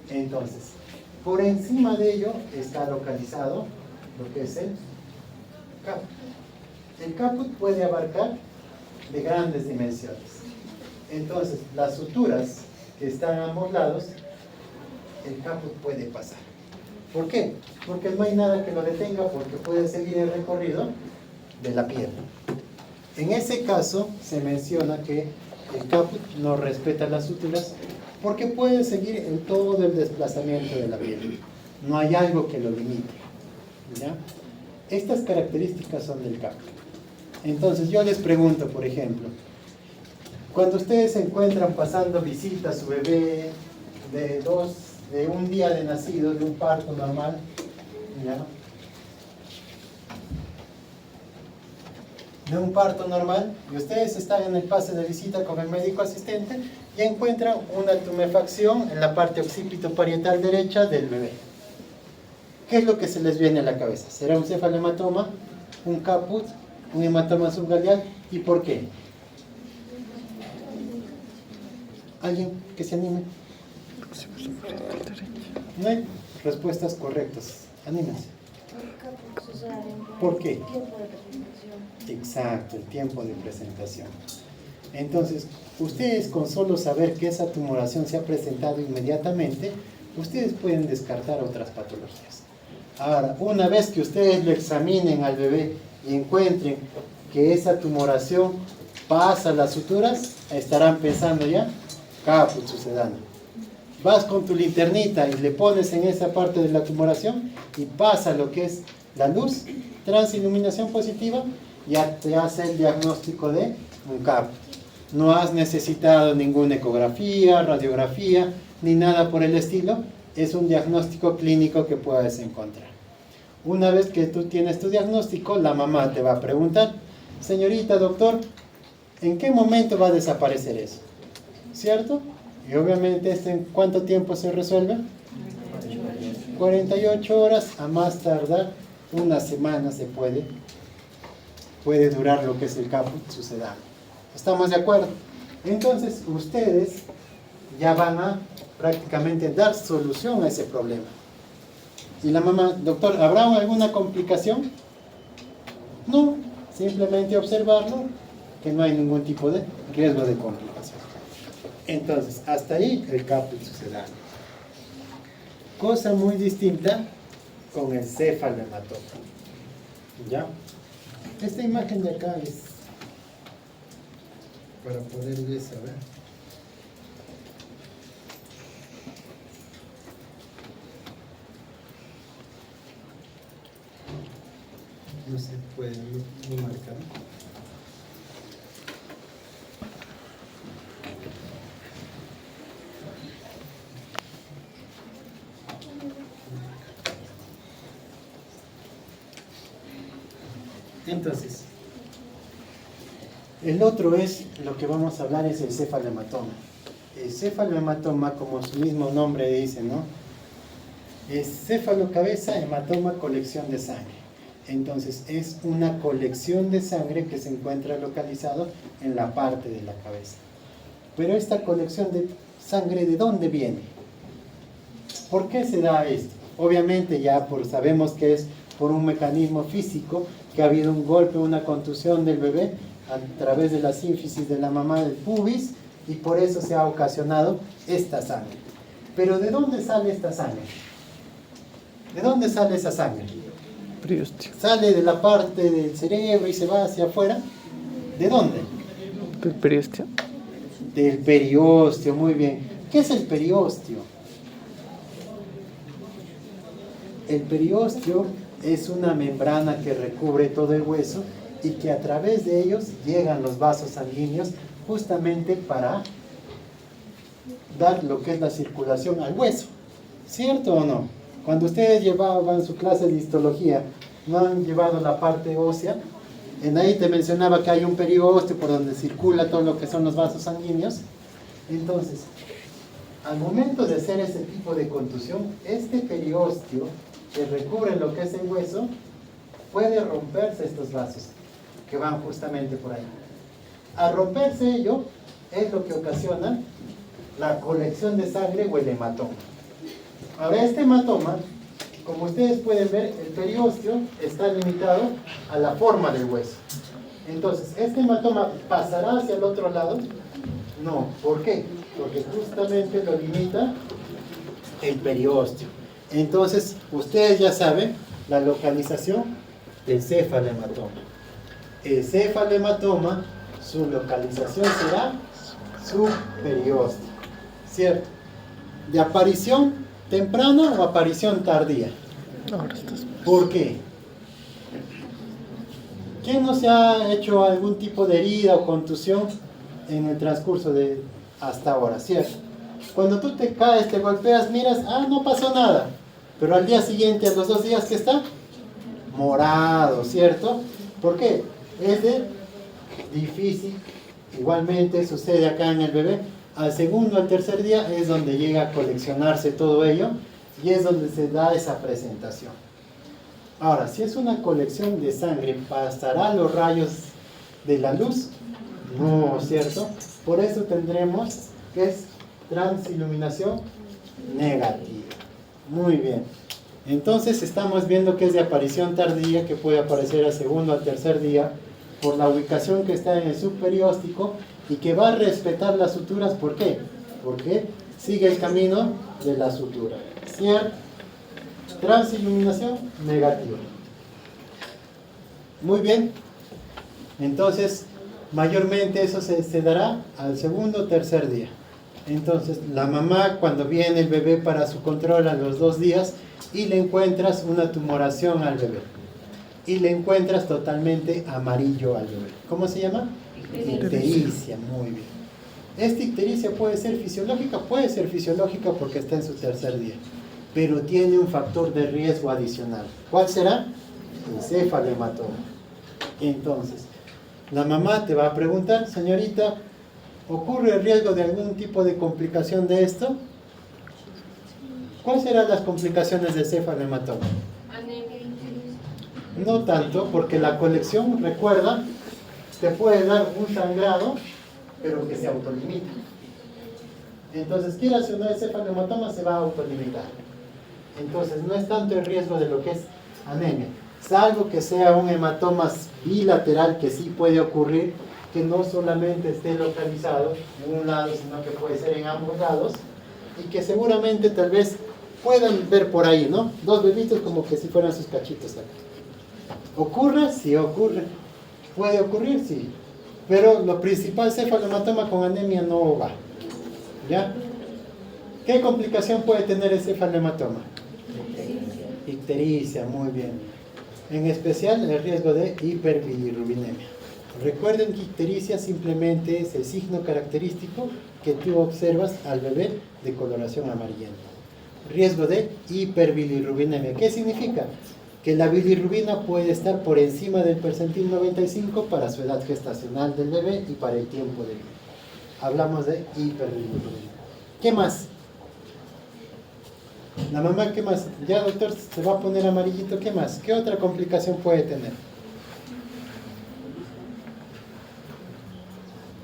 Entonces, por encima de ello está localizado lo que es el caput. El caput puede abarcar de grandes dimensiones. Entonces, las suturas que están a ambos lados, el caput puede pasar. ¿Por qué? Porque no hay nada que lo detenga, porque puede seguir el recorrido de la piel. En ese caso, se menciona que el caput no respeta las suturas porque puede seguir en todo el desplazamiento de la piel. No hay algo que lo limite, ¿ya? Estas características son del caput. Entonces, yo les pregunto, por ejemplo, cuando ustedes se encuentran pasando visita a su bebé de un día de nacido, de un parto normal, ¿ya? De un parto normal, y ustedes están en el pase de visita con el médico asistente y encuentran una tumefacción en la parte occipito-parietal derecha del bebé. ¿Qué es lo que se les viene a la cabeza? ¿Será un cefalematoma, un caput, un hematoma subgaleal? ¿Y por qué? ¿Alguien que se anime? No hay respuestas correctas. Anímense. ¿Por qué? Exacto, el tiempo de presentación. Entonces, ustedes con solo saber que esa tumoración se ha presentado inmediatamente, ustedes pueden descartar otras patologías. Ahora, una vez que ustedes lo examinen al bebé y encuentren que esa tumoración pasa las suturas, estarán pensando ya, caput sucedáneo. Vas con tu linternita y le pones en esa parte de la tumoración y pasa lo que es la luz, transiluminación positiva, ya te hace el diagnóstico de un caput. No has necesitado ninguna ecografía, radiografía, ni nada por el estilo. Es un diagnóstico clínico que puedes encontrar. Una vez que tú tienes tu diagnóstico, la mamá te va a preguntar, señorita, doctor, ¿en qué momento va a desaparecer eso? ¿Cierto? Y obviamente, ¿en cuánto tiempo se resuelve? 48 horas, a más tardar una semana se puede durar lo que es el caput sucedáneo. ¿Estamos de acuerdo? Entonces, ustedes ya van a prácticamente dar solución a ese problema. Y la mamá, doctor, ¿habrá alguna complicación? No, simplemente observarlo, que no hay ningún tipo de riesgo de complicación. Entonces, hasta ahí el caput sucedáneo. Cosa muy distinta con el cefalematoma. ¿Ya? Esta imagen de acá es para poderles saber. No se puede ni marcar. Entonces, el otro es, lo que vamos a hablar es el cefalohematoma. El cefalohematoma, como su mismo nombre dice, ¿no? Es céfalo, cabeza, hematoma, colección de sangre. Entonces, es una colección de sangre que se encuentra localizado en la parte de la cabeza. Pero esta colección de sangre, ¿de dónde viene? ¿Por qué se da esto? Obviamente ya sabemos que es por un mecanismo físico, que ha habido un golpe, una contusión del bebé a través de la sínfisis de la mamá del pubis, y por eso se ha ocasionado esta sangre. Pero ¿de dónde sale esta sangre? ¿De dónde sale esa sangre? Periósteo. ¿Sale de la parte del cerebro y se va hacia afuera? ¿De dónde? Periósteo. Del periósteo, muy bien. ¿Qué es el periósteo? El periósteo es una membrana que recubre todo el hueso y que a través de ellos llegan los vasos sanguíneos justamente para dar lo que es la circulación al hueso. ¿Cierto o no? Cuando ustedes llevaban su clase de histología, no han llevado la parte ósea, en ahí te mencionaba que hay un periósteo por donde circula todo lo que son los vasos sanguíneos. Entonces, al momento de hacer ese tipo de contusión, este periósteo que recubre lo que es el hueso, puede romperse estos vasos que van justamente por ahí. Al romperse ello, es lo que ocasiona la colección de sangre o el hematoma. Ahora, este hematoma, como ustedes pueden ver, el periósteo está limitado a la forma del hueso. Entonces, ¿este hematoma pasará hacia el otro lado? No. ¿Por qué? Porque justamente lo limita el periósteo. Entonces, ustedes ya saben la localización del cefalohematoma. El cefalohematoma, su localización será su periósteo, ¿cierto? ¿De aparición temprana o aparición tardía? Ahora estás. ¿Por qué? ¿Quién no se ha hecho algún tipo de herida o contusión en el transcurso de hasta ahora, cierto? Cuando tú te caes, te golpeas, miras, no pasó nada. Pero al día siguiente, a los 2 días, ¿qué está? Morado, ¿cierto? ¿Por qué? Es de difícil. Igualmente sucede acá en el bebé. Al segundo, al tercer día es donde llega a coleccionarse todo ello y es donde se da esa presentación. Ahora, si es una colección de sangre, ¿pasará los rayos de la luz? No, ¿cierto? Por eso tendremos que es transiluminación negativa. Muy bien. Entonces estamos viendo que es de aparición tardía, que puede aparecer al segundo, al tercer día, por la ubicación que está en el subperióstico y que va a respetar las suturas. ¿Por qué? Porque sigue el camino de la sutura. ¿Cierto? Transiluminación negativa. Muy bien. Entonces, mayormente eso se dará al segundo o tercer día. Entonces, la mamá, cuando viene el bebé para su control a los 2 días y le encuentras una tumoración al bebé y le encuentras totalmente amarillo al bebé. ¿Cómo se llama? Ictericia. Muy bien. ¿Esta ictericia puede ser fisiológica? Puede ser fisiológica porque está en su tercer día, pero tiene un factor de riesgo adicional. ¿Cuál será? El cefalohematoma. Entonces, la mamá te va a preguntar, señorita, ¿ocurre el riesgo de algún tipo de complicación de esto? ¿Cuáles serán las complicaciones del cefalohematoma? No tanto, porque la colección, recuerda, te puede dar un sangrado, pero que se autolimita. Entonces, quieras o no, el cefalohematoma se va a autolimitar. Entonces, no es tanto el riesgo de lo que es anemia, salvo que sea un hematoma bilateral, que sí puede ocurrir, que no solamente esté localizado en un lado, sino que puede ser en ambos lados, y que seguramente tal vez puedan ver por ahí, ¿no? 2 bebitos como que si fueran sus cachitos acá. ¿Ocurre? Sí ocurre. ¿Puede ocurrir? Sí. Pero lo principal, cefalohematoma con anemia no va. ¿Ya? ¿Qué complicación puede tener el cefalohematoma? Ictericia, muy bien. En especial el riesgo de hiperbilirrubinemia. Recuerden que ictericia simplemente es el signo característico que tú observas al bebé de coloración amarillenta. Riesgo de hiperbilirrubinemia. ¿Qué significa? Que la bilirrubina puede estar por encima del percentil 95 para su edad gestacional del bebé y para el tiempo del bebé. Hablamos de hiperbilirrubinemia. ¿Qué más? La mamá, ¿qué más? Ya, doctor, se va a poner amarillito, ¿qué más? ¿Qué otra complicación puede tener?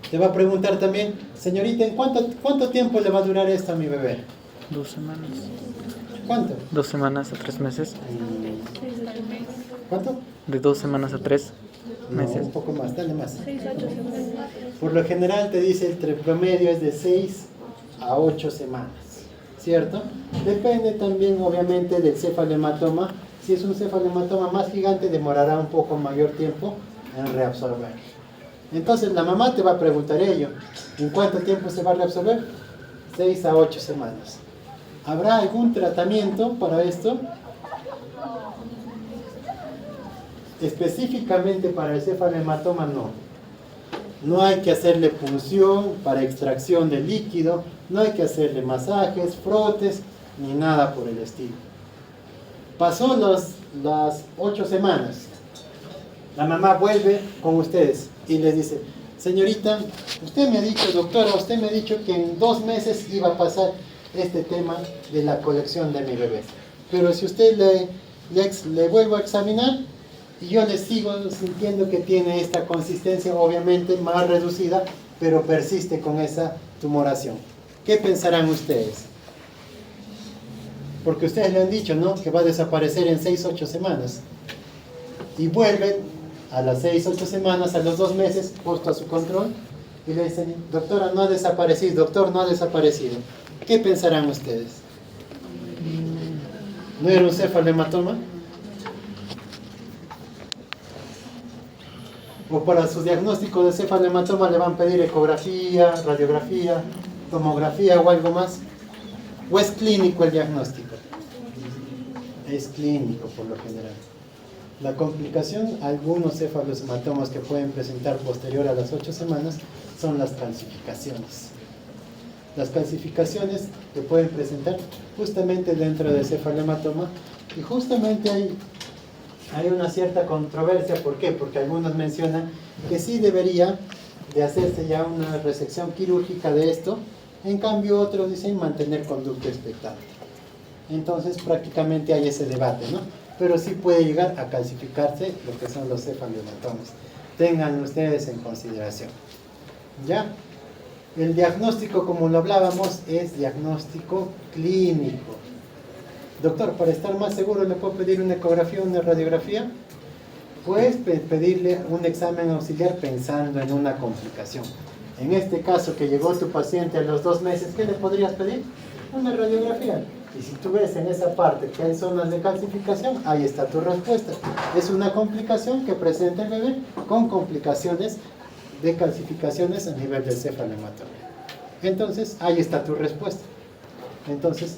Te va a preguntar también, señorita, ¿en cuánto tiempo le va a durar esto a mi bebé? 2 semanas. ¿Cuánto? 2 semanas a 3 meses. ¿Cuánto? De 2 semanas a 3 meses. No, un poco más, dale más. Por lo general te dice el promedio es de 6 a 8 semanas, ¿cierto? Depende también obviamente del cefalematoma. Si es un cefalematoma más gigante demorará un poco mayor tiempo en reabsorber. Entonces la mamá te va a preguntar ello. ¿En cuánto tiempo se va a reabsorber? 6 a 8 semanas. ¿Habrá algún tratamiento para esto? Específicamente para el cefalematoma no. No hay que hacerle punción para extracción de líquido, no hay que hacerle masajes, frotes, ni nada por el estilo. Pasó las 8 semanas. La mamá vuelve con ustedes y les dice, señorita, usted me ha dicho, doctora, usted me ha dicho que en 2 meses iba a pasar este tema de la colección de mi bebé. Pero si usted le vuelvo a examinar, y yo le sigo sintiendo que tiene esta consistencia, obviamente más reducida, pero persiste con esa tumoración. ¿Qué pensarán ustedes? Porque ustedes le han dicho, ¿no?, que va a desaparecer en 6 a 8 semanas. Y vuelven a las 6 a 8 semanas, a los 2 meses, puesto a su control, y le dicen, doctora, no ha desaparecido, doctor, no ha desaparecido. ¿Qué pensarán ustedes? ¿No era un cefalematoma? O para su diagnóstico de cefalematoma le van a pedir ecografía, radiografía, tomografía o algo más. ¿O es clínico el diagnóstico? Es clínico por lo general. La complicación, algunos cefalomatomas que pueden presentar posterior a las 8 semanas son las calcificaciones. Las calcificaciones que pueden presentar justamente dentro del cefalematoma, y justamente hay una cierta controversia. ¿Por qué? Porque algunos mencionan que sí debería de hacerse ya una resección quirúrgica de esto, en cambio otros dicen mantener conducto expectante. Entonces prácticamente hay ese debate, ¿no? Pero sí puede llegar a calcificarse lo que son los cefalomatomas. Tengan ustedes en consideración. ¿Ya? El diagnóstico, como lo hablábamos, es diagnóstico clínico. Doctor, para estar más seguro, ¿le puedo pedir una ecografía o una radiografía? Puedes pedirle un examen auxiliar pensando en una complicación. En este caso, que llegó tu paciente a los 2 meses, ¿qué le podrías pedir? Una radiografía. Y si tú ves en esa parte que hay zonas de calcificación, ahí está tu respuesta. Es una complicación que presenta el bebé con complicaciones de calcificaciones a nivel del cefalematoma. Entonces, ahí está tu respuesta. Entonces,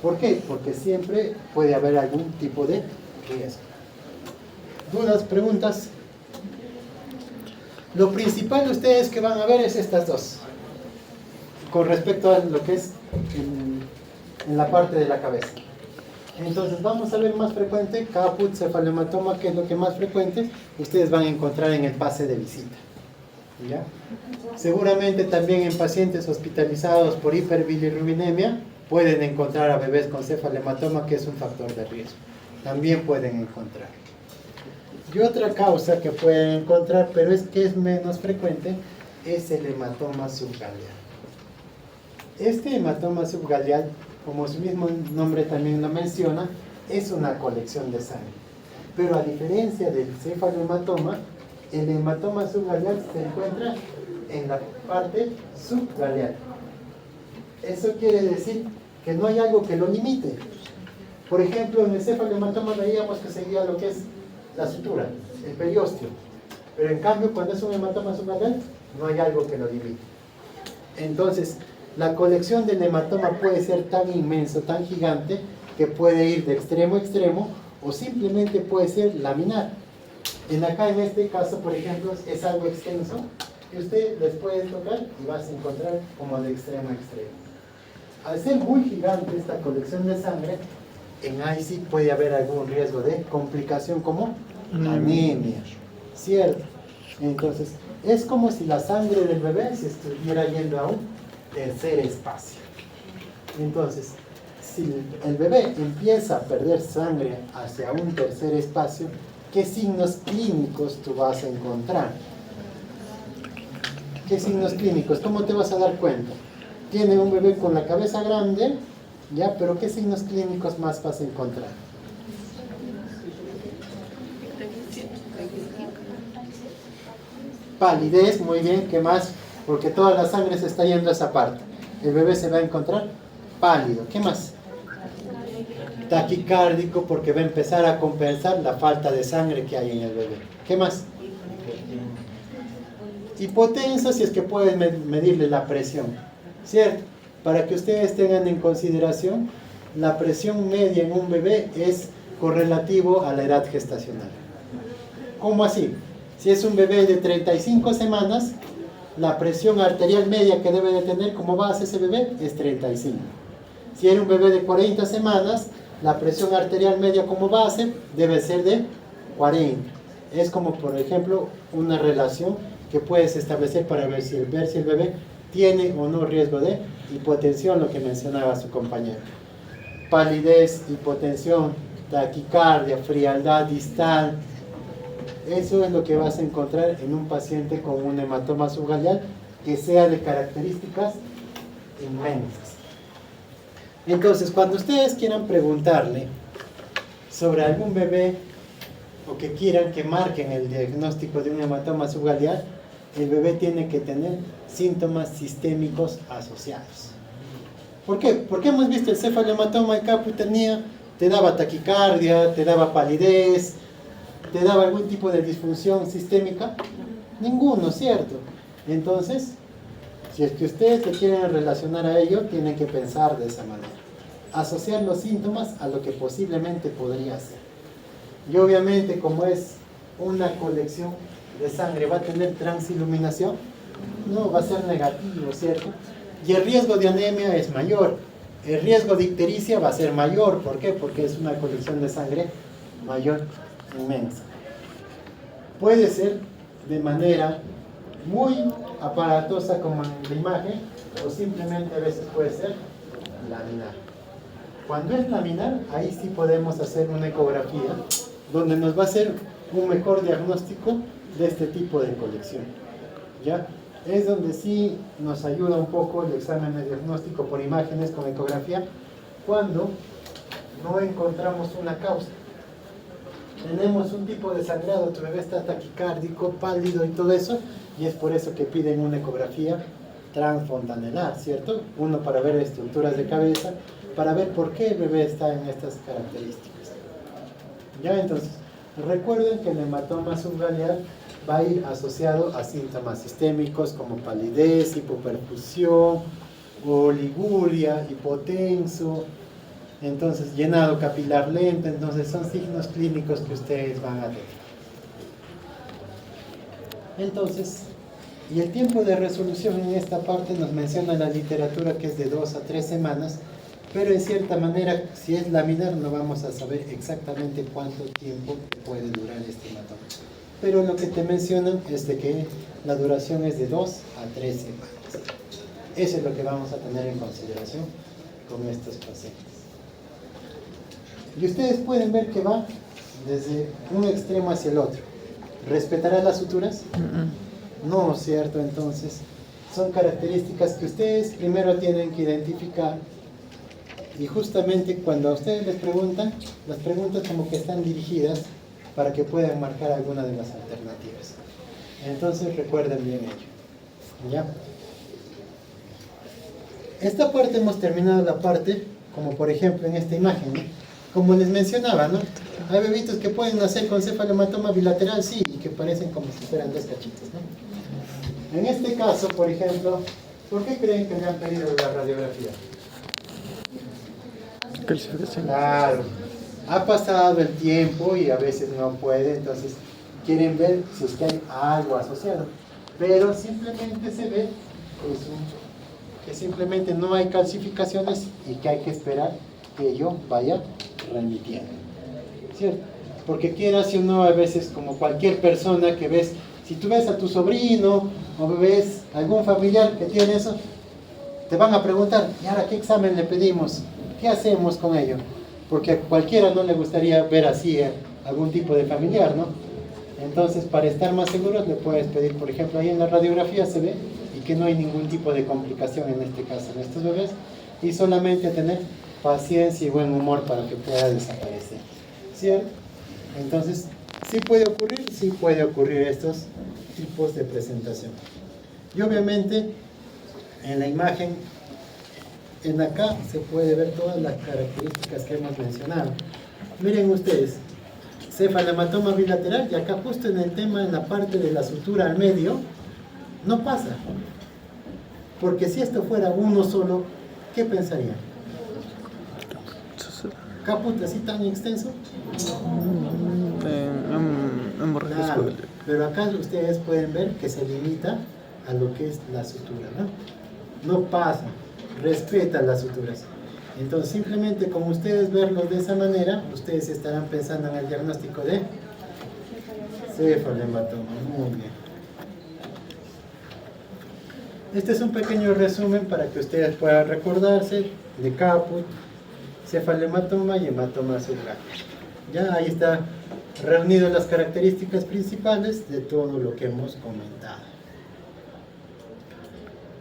¿por qué? Porque siempre puede haber algún tipo de riesgo. ¿Dudas, preguntas? Lo principal de ustedes que van a ver es estas dos. Con respecto a lo que es en la parte de la cabeza. Entonces vamos a ver más frecuente, caput, cefalematoma, que es lo que más frecuente ustedes van a encontrar en el pase de visita. ¿Ya? Seguramente también en pacientes hospitalizados por hiperbilirrubinemia pueden encontrar a bebés con cefalematoma, que es un factor de riesgo. También pueden encontrar. Y otra causa que pueden encontrar, pero es que es menos frecuente, es el hematoma subgaleal. Este hematoma subgaleal, como su mismo nombre también lo menciona, es una colección de sangre. Pero a diferencia del cefalohematoma, el hematoma subgaleal se encuentra en la parte subgaleal. Eso quiere decir que no hay algo que lo limite. Por ejemplo, en el cefalohematoma veíamos que seguía lo que es la sutura, el periósteo. Pero en cambio, cuando es un hematoma subgaleal, no hay algo que lo limite. Entonces, la colección del hematoma puede ser tan inmenso, tan gigante, que puede ir de extremo a extremo, o simplemente puede ser laminar. Acá en este caso, por ejemplo, es algo extenso que usted les puede tocar y vas a encontrar como de extremo a extremo. Al ser muy gigante esta colección de sangre, en ahí sí puede haber algún riesgo de complicación como anemia, ¿cierto? Entonces, es como si la sangre del bebé se estuviera yendo a un tercer espacio. Entonces, si el bebé empieza a perder sangre hacia un tercer espacio, ¿qué signos clínicos tú vas a encontrar? ¿Qué signos clínicos? ¿Cómo te vas a dar cuenta? Tiene un bebé con la cabeza grande, ¿ya? Pero ¿qué signos clínicos más vas a encontrar? Palidez, muy bien, ¿qué más? Porque toda la sangre se está yendo a esa parte. El bebé se va a encontrar pálido. ¿Qué más? Taquicárdico, porque va a empezar a compensar la falta de sangre que hay en el bebé. ¿Qué más? Hipotenso, si es que pueden medirle la presión, ¿cierto? Para que ustedes tengan en consideración, la presión media en un bebé es correlativo a la edad gestacional. ¿Cómo así? Si es un bebé de 35 semanas, la presión arterial media que debe de tener como base ese bebé es 35. Si era un bebé de 40 semanas, la presión arterial media como base debe ser de 40. Es como, por ejemplo, una relación que puedes establecer para ver si el bebé tiene o no riesgo de hipotensión, lo que mencionaba su compañero. Palidez, hipotensión, taquicardia, frialdad distal. Eso es lo que vas a encontrar en un paciente con un hematoma subgaleal que sea de características inmensas. Entonces, cuando ustedes quieran preguntarle sobre algún bebé o que quieran que marquen el diagnóstico de un hematoma subgaleal, el bebé tiene que tener síntomas sistémicos asociados. ¿Por qué? Porque hemos visto el cefalohematoma de Kapoor te daba taquicardia, te daba palidez, te daba algún tipo de disfunción sistémica. Ninguno, ¿cierto? Entonces, si es que ustedes se quieren relacionar a ello, tienen que pensar de esa manera. Asociar los síntomas a lo que posiblemente podría ser. Y obviamente, como es una colección de sangre, ¿va a tener transiluminación? No, va a ser negativo, ¿cierto? Y el riesgo de anemia es mayor. El riesgo de ictericia va a ser mayor. ¿Por qué? Porque es una colección de sangre mayor, inmensa. Puede ser de manera muy aparatosa como en la imagen, o simplemente a veces puede ser laminar. Cuando es laminar, ahí sí podemos hacer una ecografía donde nos va a hacer un mejor diagnóstico de este tipo de colección. ¿Ya? Es donde sí nos ayuda un poco el examen de diagnóstico por imágenes con ecografía cuando no encontramos una causa. Tenemos un tipo de sangrado, tu bebé está taquicárdico, pálido y todo eso, y es por eso que piden una ecografía transfontanelar, ¿cierto? Uno para ver estructuras de cabeza, para ver por qué el bebé está en estas características. Ya, entonces, recuerden que el hematoma subgaleal va a ir asociado a síntomas sistémicos como palidez, hipoperfusión, oliguria, hipotenso, entonces llenado capilar lento. Entonces son signos clínicos que ustedes van a tener. Entonces, y el tiempo de resolución en esta parte nos menciona la literatura que es de 2 a 3 semanas, pero en cierta manera, si es laminar, no vamos a saber exactamente cuánto tiempo puede durar este hematoma. Pero lo que te mencionan es de que la duración es de 2 a 3 semanas. Eso es lo que vamos a tener en consideración con estos pacientes. Y ustedes pueden ver que va desde un extremo hacia el otro. ¿Respetará las suturas? No, ¿cierto? Entonces, son características que ustedes primero tienen que identificar. Y justamente cuando a ustedes les preguntan, las preguntas como que están dirigidas para que puedan marcar alguna de las alternativas. Entonces recuerden bien ello. ¿Ya? Esta parte hemos terminado la parte, como por ejemplo en esta imagen, ¿no? Como les mencionaba, ¿no? Hay bebitos que pueden nacer con cefalohematoma bilateral, sí, y que parecen como si fueran dos cachitos, ¿no? En este caso, por ejemplo, ¿por qué creen que le han pedido la radiografía? Calcificación. Claro, ha pasado el tiempo y a veces no puede, entonces quieren ver si es que hay algo asociado. Pero simplemente se ve que simplemente no hay calcificaciones y que hay que esperar que ello vaya remitiendo. ¿Cierto? Porque quieras o no, a veces como cualquier persona que ves, si tú ves a tu sobrino o ves a algún familiar que tiene eso, te van a preguntar, ¿y ahora qué examen le pedimos? ¿Qué hacemos con ello? Porque a cualquiera no le gustaría ver así algún tipo de familiar, ¿no? Entonces, para estar más seguros, le puedes pedir, por ejemplo, ahí en la radiografía se ve y que no hay ningún tipo de complicación en este caso, en estos bebés, y solamente tener paciencia y buen humor para que pueda desaparecer, ¿cierto? Entonces, sí puede ocurrir estos tipos de presentación. Y obviamente, en la imagen, en acá se puede ver todas las características que hemos mencionado. Miren ustedes, cefalematoma bilateral, y acá justo en el tema, en la parte de la sutura al medio, no pasa. Porque si esto fuera uno solo, ¿qué pensarían? ¿Caput así tan extenso? Claro, pero acá ustedes pueden ver que se limita a lo que es la sutura, ¿no? No pasa, respetan las suturas. Entonces, simplemente como ustedes verlos de esa manera, ustedes estarán pensando en el diagnóstico de cefalematoma. Muy bien. Este es un pequeño resumen para que ustedes puedan recordarse de caput, cefalematoma y hematoma cerebral. Ya ahí está reunido las características principales de todo lo que hemos comentado.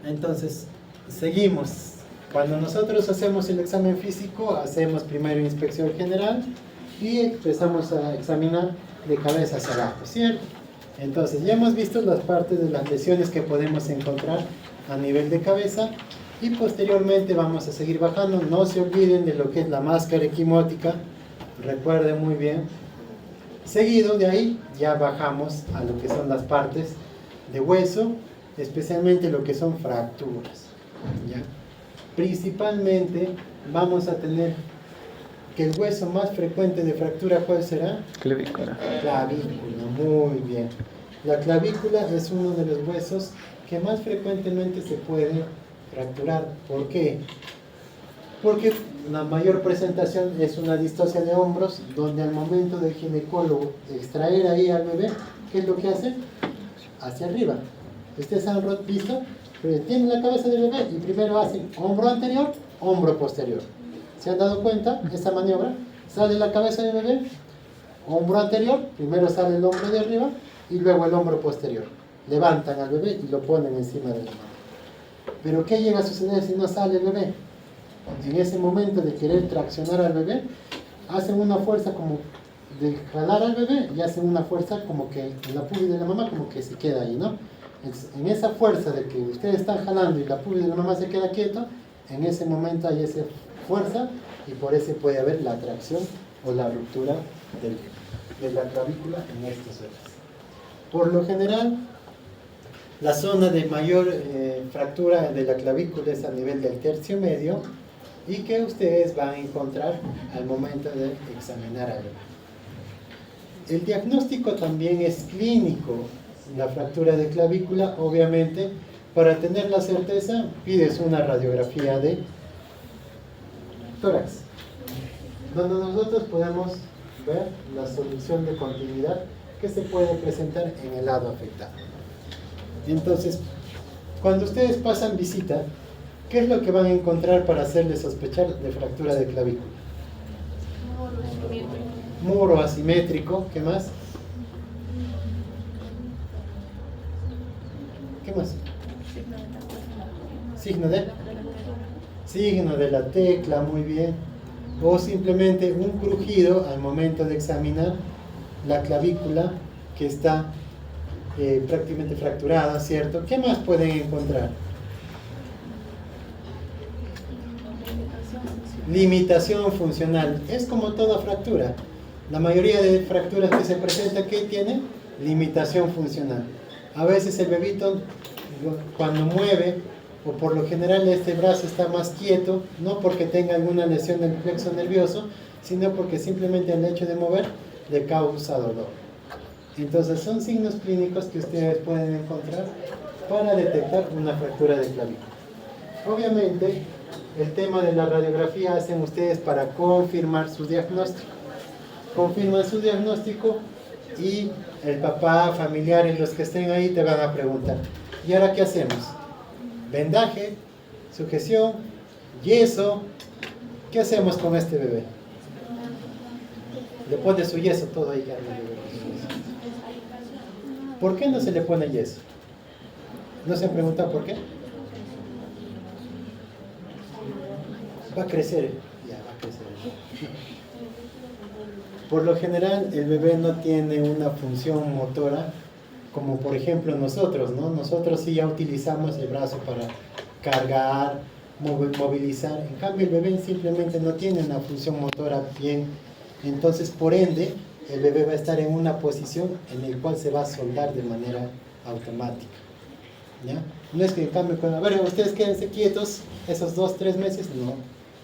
Entonces, seguimos. Cuando nosotros hacemos el examen físico, hacemos primero inspección general y empezamos a examinar de cabeza hacia abajo, ¿cierto? Entonces, ya hemos visto las partes de las lesiones que podemos encontrar a nivel de cabeza y posteriormente vamos a seguir bajando. No se olviden de lo que es la máscara equimótica, recuerden muy bien. Seguido de ahí, ya bajamos a lo que son las partes de hueso, especialmente lo que son fracturas, ¿ya? Principalmente vamos a tener que el hueso más frecuente de fractura, ¿cuál será? Clavícula. Clavícula, muy bien. La clavícula es uno de los huesos que más frecuentemente se puede fracturar. ¿Por qué? Porque la mayor presentación es una distocia de hombros, donde al momento del ginecólogo extraer ahí al bebé, ¿qué es lo que hace? Hacia arriba. Ustedes han visto, tienen la cabeza del bebé y primero hacen hombro anterior, hombro posterior. ¿Se han dado cuenta? Esta maniobra, sale la cabeza del bebé, hombro anterior, primero sale el hombro de arriba y luego el hombro posterior. Levantan al bebé y lo ponen encima de la mano. Pero ¿qué llega a suceder si no sale el bebé? En ese momento de querer traccionar al bebé, hacen una fuerza como de jalar al bebé y hacen una fuerza como que en la pubis de la mamá como que se queda ahí, ¿no? En esa fuerza de que ustedes están jalando y la pubis de la mamá se queda quieto, en ese momento hay esa fuerza y por eso puede haber la tracción o la ruptura de la clavícula en estos bebés. Por lo general, la zona de mayor fractura de la clavícula es a nivel del tercio medio y que ustedes van a encontrar al momento de examinar al bebé. El diagnóstico también es clínico. La fractura de clavícula, obviamente, para tener la certeza, pides una radiografía de tórax, donde nosotros podemos ver la solución de continuidad que se puede presentar en el lado afectado. Entonces, cuando ustedes pasan visita, ¿qué es lo que van a encontrar para hacerles sospechar de fractura de clavícula? Muro asimétrico, ¿qué más? ¿Qué más? Signo de la tecla, muy bien. O simplemente un crujido al momento de examinar la clavícula que está prácticamente fracturada, ¿cierto? ¿Qué más pueden encontrar? Limitación funcional. Es como toda fractura. La mayoría de fracturas que se presentan, ¿qué tienen? Limitación funcional. A veces el bebito, cuando mueve, o por lo general este brazo está más quieto, no porque tenga alguna lesión del plexo nervioso, sino porque simplemente el hecho de mover le causa dolor. Entonces son signos clínicos que ustedes pueden encontrar para detectar una fractura de clavícula. Obviamente, el tema de la radiografía hacen ustedes para confirmar su diagnóstico. Confirman su diagnóstico y el papá, familiares, los que estén ahí te van a preguntar, ¿y ahora qué hacemos? ¿Vendaje? ¿Sujeción? ¿Yeso? ¿Qué hacemos con este bebé? Le pone su yeso todo ahí. ¿Por qué no se le pone yeso? ¿No se han preguntado por qué? Va a crecer. Ya, va a crecer. Por lo general, el bebé no tiene una función motora como por ejemplo nosotros, ¿no? Nosotros sí ya utilizamos el brazo para cargar, movilizar. En cambio, el bebé simplemente no tiene una función motora bien. Entonces, por ende, el bebé va a estar en una posición en la cual se va a soldar de manera automática. ¿Ya? No es que en cambio, a ver, ustedes quédense quietos esos 2-3 meses, no.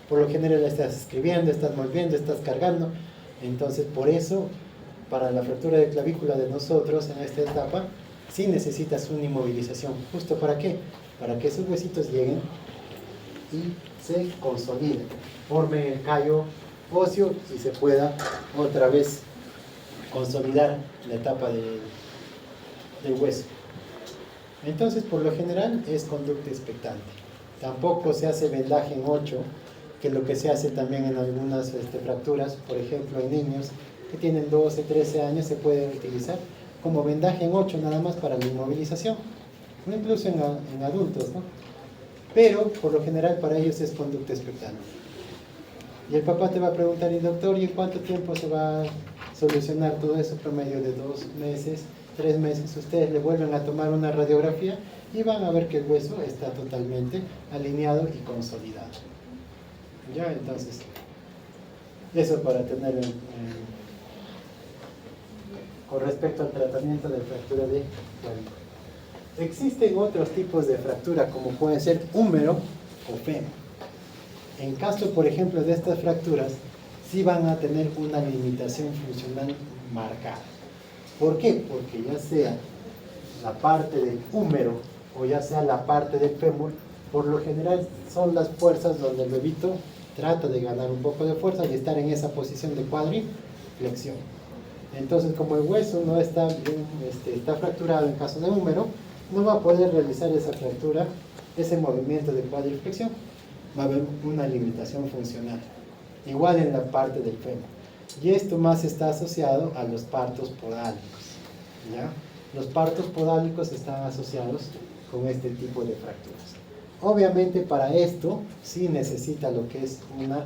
Por lo general estás escribiendo, estás moviendo, estás cargando. Entonces, por eso, para la fractura de clavícula de nosotros en esta etapa, sí necesitas una inmovilización. ¿Justo para qué? Para que esos huesitos lleguen y se consoliden, formen el callo óseo y se pueda otra vez consolidar la etapa del hueso. Entonces, por lo general, es conducta expectante. Tampoco se hace vendaje en 8, que es lo que se hace también en algunas fracturas, por ejemplo, en niños que tienen 12, 13 años, se puede utilizar como vendaje en 8 nada más para la inmovilización, o incluso en adultos, ¿no? Pero, por lo general, para ellos es conducta expectante. Y el papá te va a preguntar, y doctor, ¿y en cuánto tiempo se va a solucionar todo eso? Promedio de 2 meses, 3 meses. Ustedes le vuelven a tomar una radiografía y van a ver que el hueso está totalmente alineado y consolidado. Ya, entonces, eso para tener con respecto al tratamiento de fractura de clavícula. Existen otros tipos de fractura, como pueden ser húmero o fémur. En caso, por ejemplo, de estas fracturas, sí van a tener una limitación funcional marcada. ¿Por qué? Porque ya sea la parte del húmero o ya sea la parte del fémur, por lo general son las fuerzas donde el bebito trata de ganar un poco de fuerza y estar en esa posición de cuadriflexión. Entonces, como el hueso no está bien, está fracturado en caso de húmero, no va a poder realizar esa fractura, ese movimiento de cuadriflexión. Va a haber una limitación funcional. Igual en la parte del fémur. Y esto más está asociado a los partos podálicos. ¿Ya? Los partos podálicos están asociados con este tipo de fracturas. Obviamente para esto sí necesita lo que es una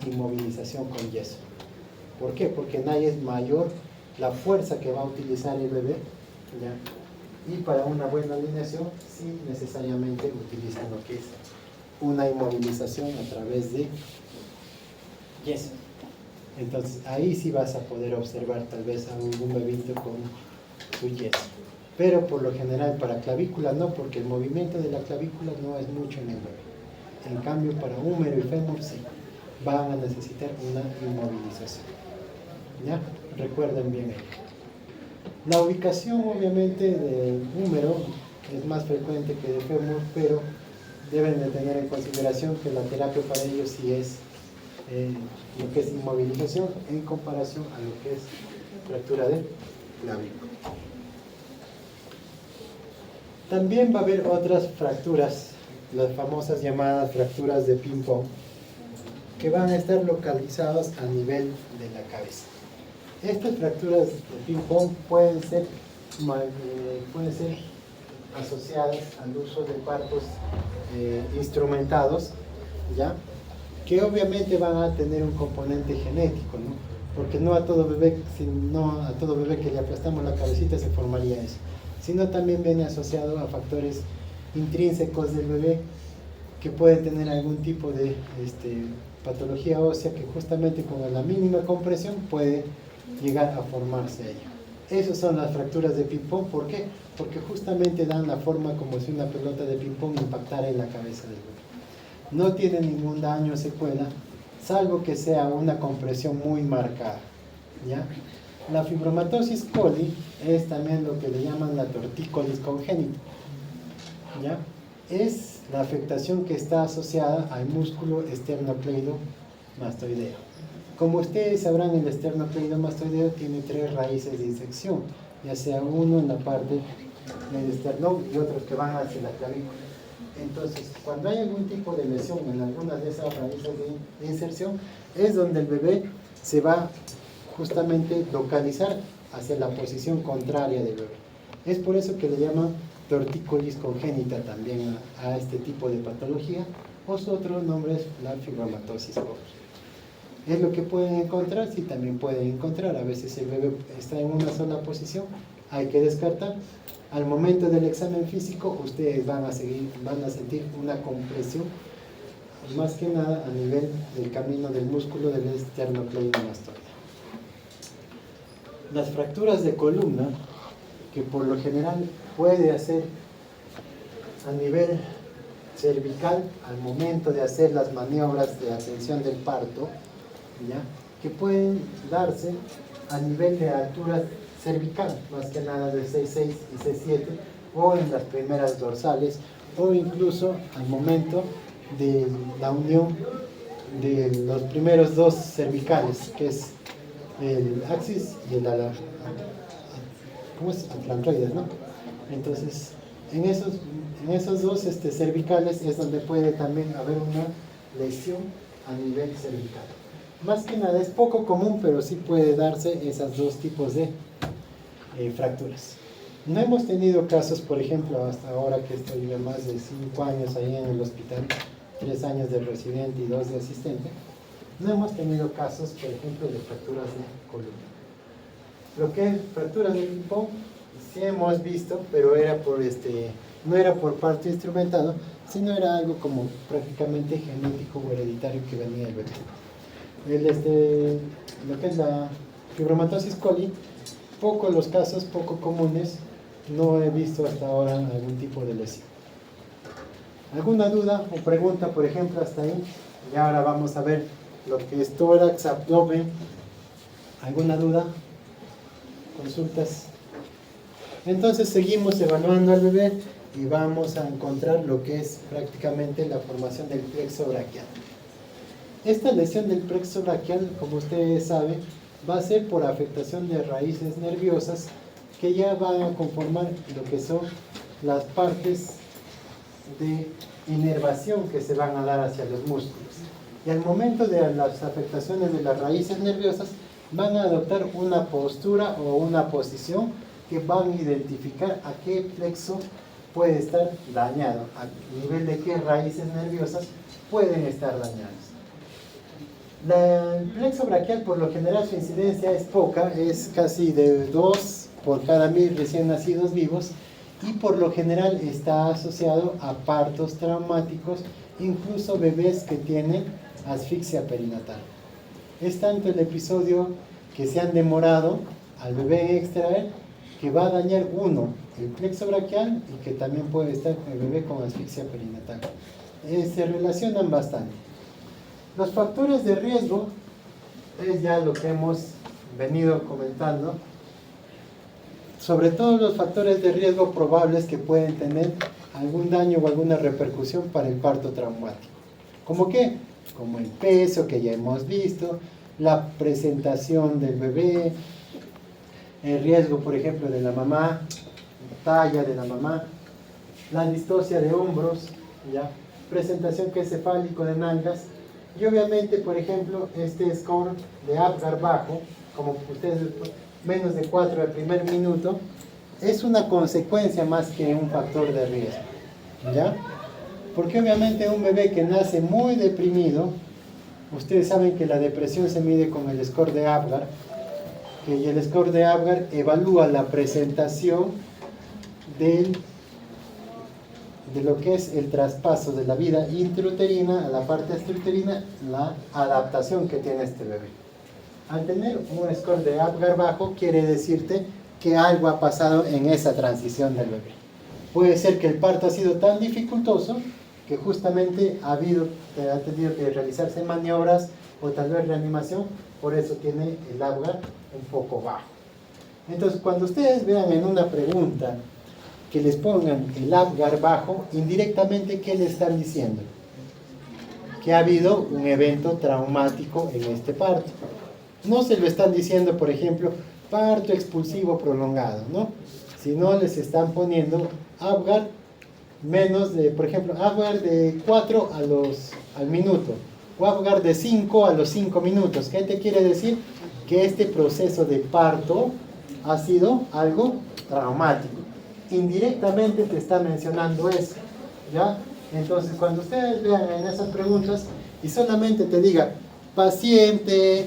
inmovilización con yeso. ¿Por qué? Porque en ahí es mayor la fuerza que va a utilizar el bebé, ¿ya? Y para una buena alineación sí necesariamente utilizan lo que es una inmovilización a través de yeso. Entonces ahí sí vas a poder observar tal vez a algún bebito con su yeso. Pero por lo general para clavícula no, porque el movimiento de la clavícula no es mucho en el bebé. En cambio para húmero y fémur sí, van a necesitar una inmovilización. ¿Ya? Recuerden bien ello. La ubicación obviamente del húmero es más frecuente que de fémur, pero deben de tener en consideración que la terapia para ellos sí es lo que es inmovilización en comparación a lo que es fractura de clavícula. También va a haber otras fracturas, las famosas llamadas fracturas de ping-pong, que van a estar localizadas a nivel de la cabeza. Estas fracturas de ping-pong pueden ser asociadas al uso de partos instrumentados, ¿ya? Que obviamente van a tener un componente genético, ¿no? Porque no a todo bebé que le aplastamos la cabecita se formaría eso, sino también viene asociado a factores intrínsecos del bebé que puede tener algún tipo de patología ósea que justamente con la mínima compresión puede llegar a formarse ella. Esas son las fracturas de ping-pong. ¿Por qué? Porque justamente dan la forma como si una pelota de ping-pong impactara en la cabeza del bebé. No tienen ningún daño o secuela, salvo que sea una compresión muy marcada, ¿ya? La fibromatosis coli es también lo que le llaman la tortícolis congénita, ¿ya? Es la afectación que está asociada al músculo esternocleidomastoideo. Como ustedes sabrán, el esternocleidomastoideo tiene 3 raíces de disección, ya sea uno en la parte del esternón y otros que van hacia la clavícula. Entonces, cuando hay algún tipo de lesión en alguna de esas raíces de inserción, es donde el bebé se va justamente localizar hacia la posición contraria del bebé. Es por eso que le llaman tortícolis congénita también a este tipo de patología, o su otro nombre es la fibromatosis coli. ¿Es lo que pueden encontrar? Sí, también pueden encontrar. A veces el bebé está en una sola posición, hay que descartar. Al momento del examen físico, ustedes van a sentir una compresión, más que nada a nivel del camino del músculo del esternocleidomastoideo. Las fracturas de columna, que por lo general puede hacer a nivel cervical al momento de hacer las maniobras de atención del parto, ¿ya? Que pueden darse a nivel de altura cervical, más que nada de C6 y C7, o en las primeras dorsales, o incluso al momento de la unión de los primeros 2 cervicales, que es el axis y el atlantoides, ¿no? Entonces, en esos 2 cervicales es donde puede también haber una lesión a nivel cervical. Más que nada es poco común, pero sí puede darse esos 2 tipos de fracturas. No hemos tenido casos, por ejemplo, hasta ahora que estoy de más de 5 años ahí en el hospital, 3 años de residente y 2 de asistente, no hemos tenido casos, por ejemplo, de fracturas de columna. Lo que es fracturas de ping-pong, sí hemos visto, pero era no era por parto instrumentado, sino era algo como prácticamente genético o hereditario que venía del bebé. Lo que es la fibromatosis coli, los casos poco comunes, no he visto hasta ahora algún tipo de lesión. ¿Alguna duda o pregunta, por ejemplo, hasta ahí? Y ahora vamos a ver lo que es tórax, abdomen. ¿Alguna duda? ¿Consultas? Entonces seguimos evaluando al bebé y vamos a encontrar lo que es prácticamente la formación del plexo braquial. Esta lesión del plexo braquial, como ustedes saben, va a ser por afectación de raíces nerviosas que ya van a conformar lo que son las partes de inervación que se van a dar hacia los músculos. Y al momento de las afectaciones de las raíces nerviosas, van a adoptar una postura o una posición que van a identificar a qué plexo puede estar dañado, a nivel de qué raíces nerviosas pueden estar dañadas. El plexo braquial, por lo general, su incidencia es poca, es casi de 2 por cada 1000 recién nacidos vivos, y por lo general está asociado a partos traumáticos, incluso bebés que tienen asfixia perinatal. Es tanto el episodio que se han demorado al bebé en extraer, que va a dañar el plexo braquial, y que también puede estar el bebé con asfixia perinatal. Se relacionan bastante. Los factores de riesgo es ya lo que hemos venido comentando, sobre todo los factores de riesgo probables que pueden tener algún daño o alguna repercusión para el parto traumático. ¿Cómo qué? Como el peso, que ya hemos visto, la presentación del bebé, el riesgo, por ejemplo, de la mamá, talla de la mamá, la distocia de hombros, ¿ya? Presentación encefálico de nalgas, y obviamente, por ejemplo, este score de Apgar bajo, como ustedes, menos de 4 al primer minuto, es una consecuencia más que un factor de riesgo, ¿ya? Porque obviamente un bebé que nace muy deprimido, ustedes saben que la depresión se mide con el score de Apgar, y el score de Apgar evalúa la presentación de lo que es el traspaso de la vida intrauterina a la parte extrauterina, la adaptación que tiene este bebé. Al tener un score de Apgar bajo, quiere decirte que algo ha pasado en esa transición del bebé. Puede ser que el parto ha sido tan dificultoso que justamente ha tenido que realizarse maniobras o tal vez reanimación, por eso tiene el Apgar un poco bajo. Entonces, cuando ustedes vean en una pregunta que les pongan el Apgar bajo, indirectamente, ¿qué le están diciendo? Que ha habido un evento traumático en este parto. No se lo están diciendo, por ejemplo, parto expulsivo prolongado, ¿no? Sino les están poniendo Apgar menos de, por ejemplo, Apgar de 4 al minuto, o Apgar de 5 a los 5 minutos. ¿Qué te quiere decir? Que este proceso de parto ha sido algo traumático. Indirectamente te está mencionando eso, ¿ya? Entonces, cuando ustedes vean en esas preguntas y solamente te diga paciente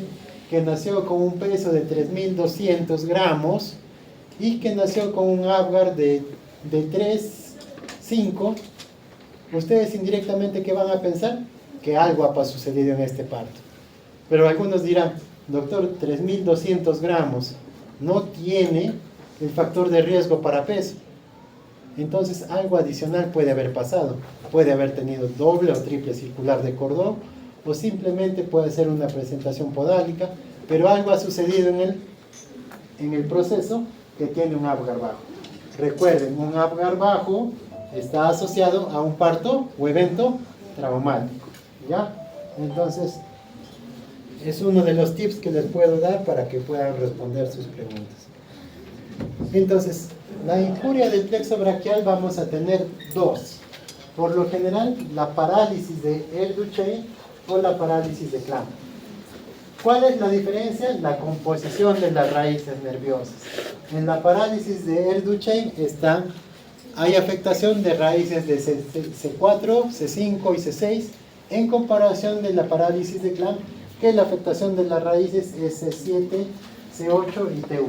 que nació con un peso de 3.200 gramos y que nació con un Apgar de 3,5, ustedes indirectamente, ¿qué van a pensar? Que algo ha sucedido en este parto. Pero algunos dirán, doctor, 3.200 gramos no tiene el factor de riesgo para peso. Entonces algo adicional puede haber pasado. Puede haber tenido doble o triple circular de cordón, o simplemente puede ser una presentación podálica, pero algo ha sucedido en el proceso que tiene un Apgar bajo. Recuerden, un Apgar bajo está asociado a un parto o evento traumático, ¿ya? Entonces, es uno de los tips que les puedo dar para que puedan responder sus preguntas. Entonces, la injuria del plexo braquial vamos a tener dos. Por lo general, la parálisis de Ehlers-Danlos o la parálisis de Clamp. ¿Cuál es la diferencia? La composición de las raíces nerviosas. En la parálisis de Ehlers-Danlos hay afectación de raíces de C4, C5 y C6 en comparación de la parálisis de Clamp, que la afectación de las raíces es C7, C8 y T1.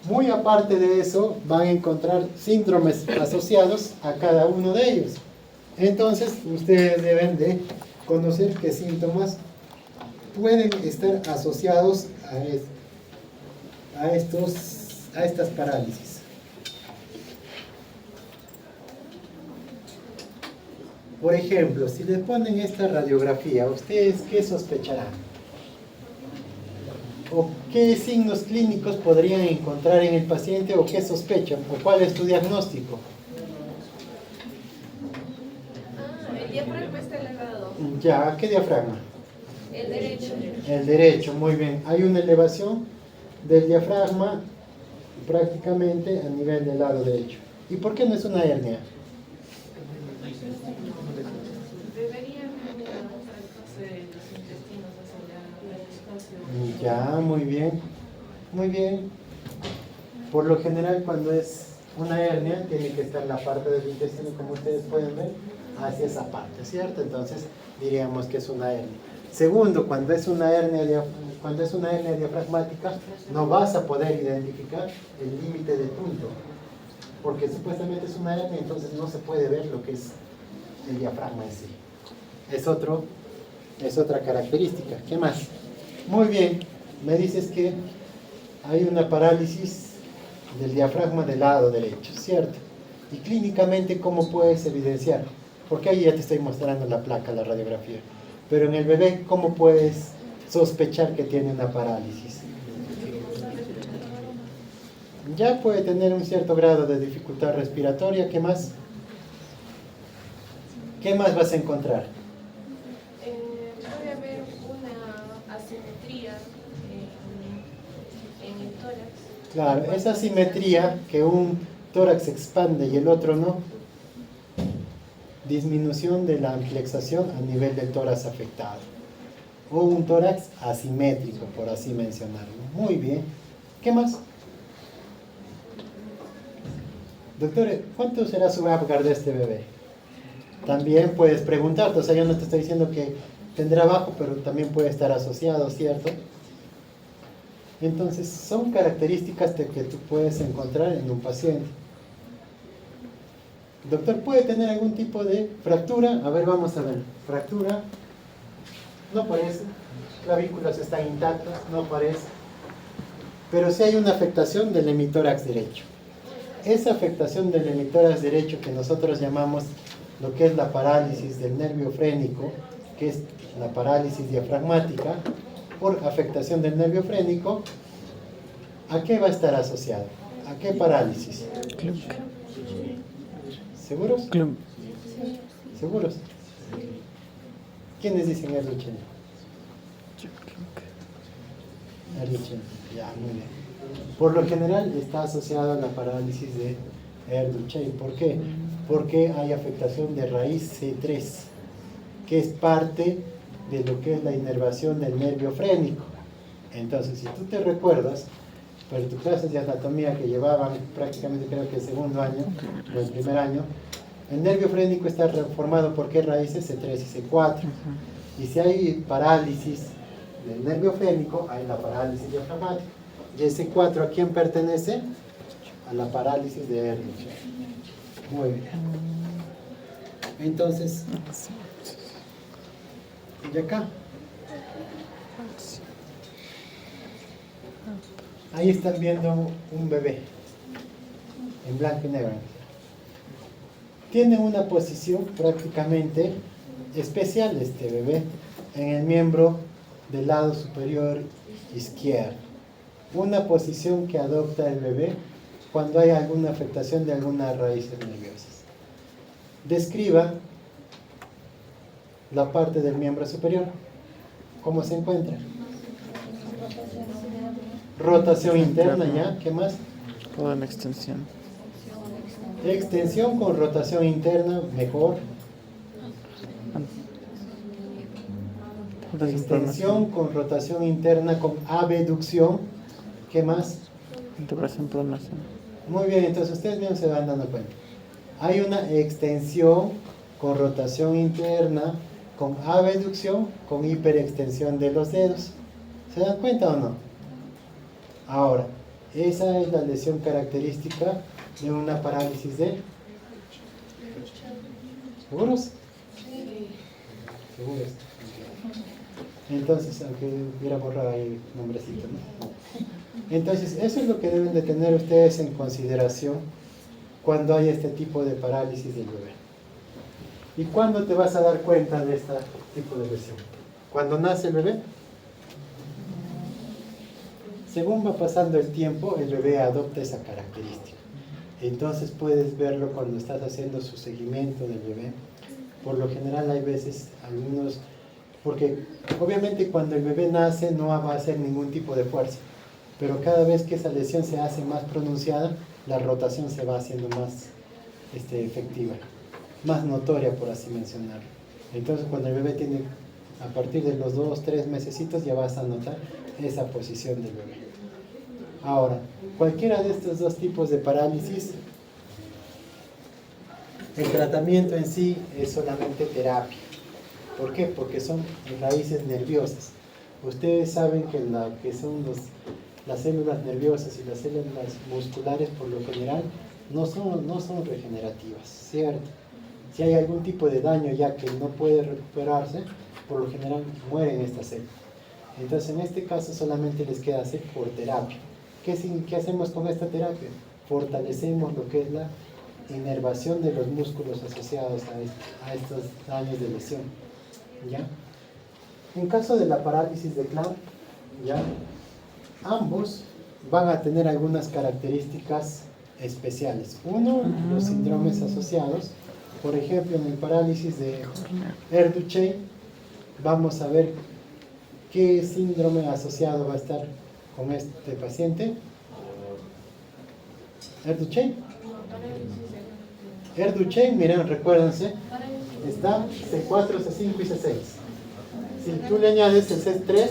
Muy aparte de eso, van a encontrar síndromes asociados a cada uno de ellos. Entonces, ustedes deben de conocer qué síntomas pueden estar asociados a estas parálisis. Por ejemplo, si les ponen esta radiografía, ¿ustedes qué sospecharán? ¿O qué signos clínicos podrían encontrar en el paciente o qué sospechan? ¿O cuál es tu diagnóstico? El diafragma está elevado. Ya, ¿qué diafragma? El derecho. El derecho, muy bien. Hay una elevación del diafragma prácticamente a nivel del lado derecho. ¿Y por qué no es una hernia? Debería haber los intestinos hacia el espacio. Ya, muy bien. Muy bien. Por lo general, cuando es una hernia, tiene que estar la parte del intestino, como ustedes pueden ver, hacia esa parte, ¿cierto? Entonces, diríamos que es una hernia. Segundo, cuando es una hernia diafragmática, no vas a poder identificar el límite del punto, porque supuestamente es una hernia, entonces no se puede ver lo que es el diafragma en sí. Es otra característica. ¿Qué más? Muy bien, me dices que hay una parálisis del diafragma del lado derecho, ¿cierto? Y clínicamente, ¿cómo puedes evidenciar? Porque ahí ya te estoy mostrando la placa, la radiografía. Pero en el bebé, ¿cómo puedes sospechar que tiene una parálisis? Ya puede tener un cierto grado de dificultad respiratoria. ¿Qué más? ¿Qué más vas a encontrar? Puede haber una asimetría en el tórax. Claro, esa asimetría que un tórax se expande y el otro no. Disminución de la amplexación a nivel del tórax afectado. O un tórax asimétrico, por así mencionarlo. Muy bien. ¿Qué más? Doctor, ¿cuánto será su Apgar de este bebé? También puedes preguntarte, o sea, yo no te estoy diciendo que tendrá bajo, pero también puede estar asociado, ¿cierto? Entonces, son características que tú puedes encontrar en un paciente. Doctor, ¿puede tener algún tipo de fractura? A ver, vamos a ver. Fractura. No parece. Clavículas están intactas. No parece. Pero sí hay una afectación del hemitórax derecho. Esa afectación del hemitórax derecho que nosotros llamamos lo que es la parálisis del nervio frénico, que es la parálisis diafragmática, por afectación del nervio frénico, ¿a qué va a estar asociado? ¿A qué parálisis? Club. ¿Seguros? Club. ¿Seguros? ¿Quiénes dicen Erduchen? Erduchen, ya, muy bien. Por lo general está asociado a la parálisis de Erduchen. ¿Por qué? Porque hay afectación de raíz C3, que es parte de lo que es la inervación del nervio frénico. Entonces, si tú te recuerdas, por tus clases de anatomía que llevaban prácticamente creo que el segundo año o el primer año, el nervio frénico está formado por qué raíces C3 y C4. Y si hay parálisis del nervio frénico, hay la parálisis diafragmática. Y ese 4 ¿a quién pertenece? A la parálisis de Erlich. Muy bien. Entonces, y acá. Ahí están viendo un bebé en blanco y negro. Tiene una posición prácticamente especial este bebé en el miembro del lado superior izquierdo. Una posición que adopta el bebé cuando hay alguna afectación de algunas raíces nerviosas. Describa la parte del miembro superior. ¿Cómo se encuentra? Rotación interna, ¿ya? ¿Qué más? Toda la extensión. Extensión con rotación interna, mejor. Extensión con rotación interna con abducción. ¿Qué más? Integración, pronación. Muy bien, entonces ustedes mismos se van dando cuenta. Hay una extensión con rotación interna, con abducción, con hiperextensión de los dedos. ¿Se dan cuenta o no? Ahora, esa es la lesión característica de una parálisis de... ¿Seguros? ¿Seguros? Entonces, aunque hubiera borrado ahí el nombrecito, ¿no? Entonces, eso es lo que deben de tener ustedes en consideración cuando hay este tipo de parálisis del bebé. ¿Y cuándo te vas a dar cuenta de este tipo de lesión? ¿Cuando nace el bebé? Según va pasando el tiempo, el bebé adopta esa característica. Entonces puedes verlo cuando estás haciendo su seguimiento del bebé. Por lo general hay veces algunos, porque obviamente cuando el bebé nace no va a hacer ningún tipo de fuerza, pero cada vez que esa lesión se hace más pronunciada, la rotación se va haciendo más efectiva, más notoria, por así mencionarlo. Entonces cuando el bebé tiene, a partir de los 2-3 mesecitos, ya vas a notar esa posición del bebé. Ahora, cualquiera de estos dos tipos de parálisis, el tratamiento en sí es solamente terapia. ¿Por qué? Porque son raíces nerviosas. Ustedes saben que son las células nerviosas y las células musculares, por lo general, no son regenerativas, ¿cierto? Si hay algún tipo de daño ya que no puede recuperarse, por lo general mueren estas células. Entonces, en este caso solamente les queda hacer por terapia. ¿Qué hacemos con esta terapia? Fortalecemos lo que es la inervación de los músculos asociados a estos daños de lesión. ¿Ya? En caso de la parálisis de Clown, ¿ya? Ambos van a tener algunas características especiales. Uno, los síndromes asociados. Por ejemplo, en el parálisis de Erduchen, vamos a ver qué síndrome asociado va a estar con este paciente. Erduchen, miren, recuérdense, está C4, C5 y C6. Si tú le añades el C3,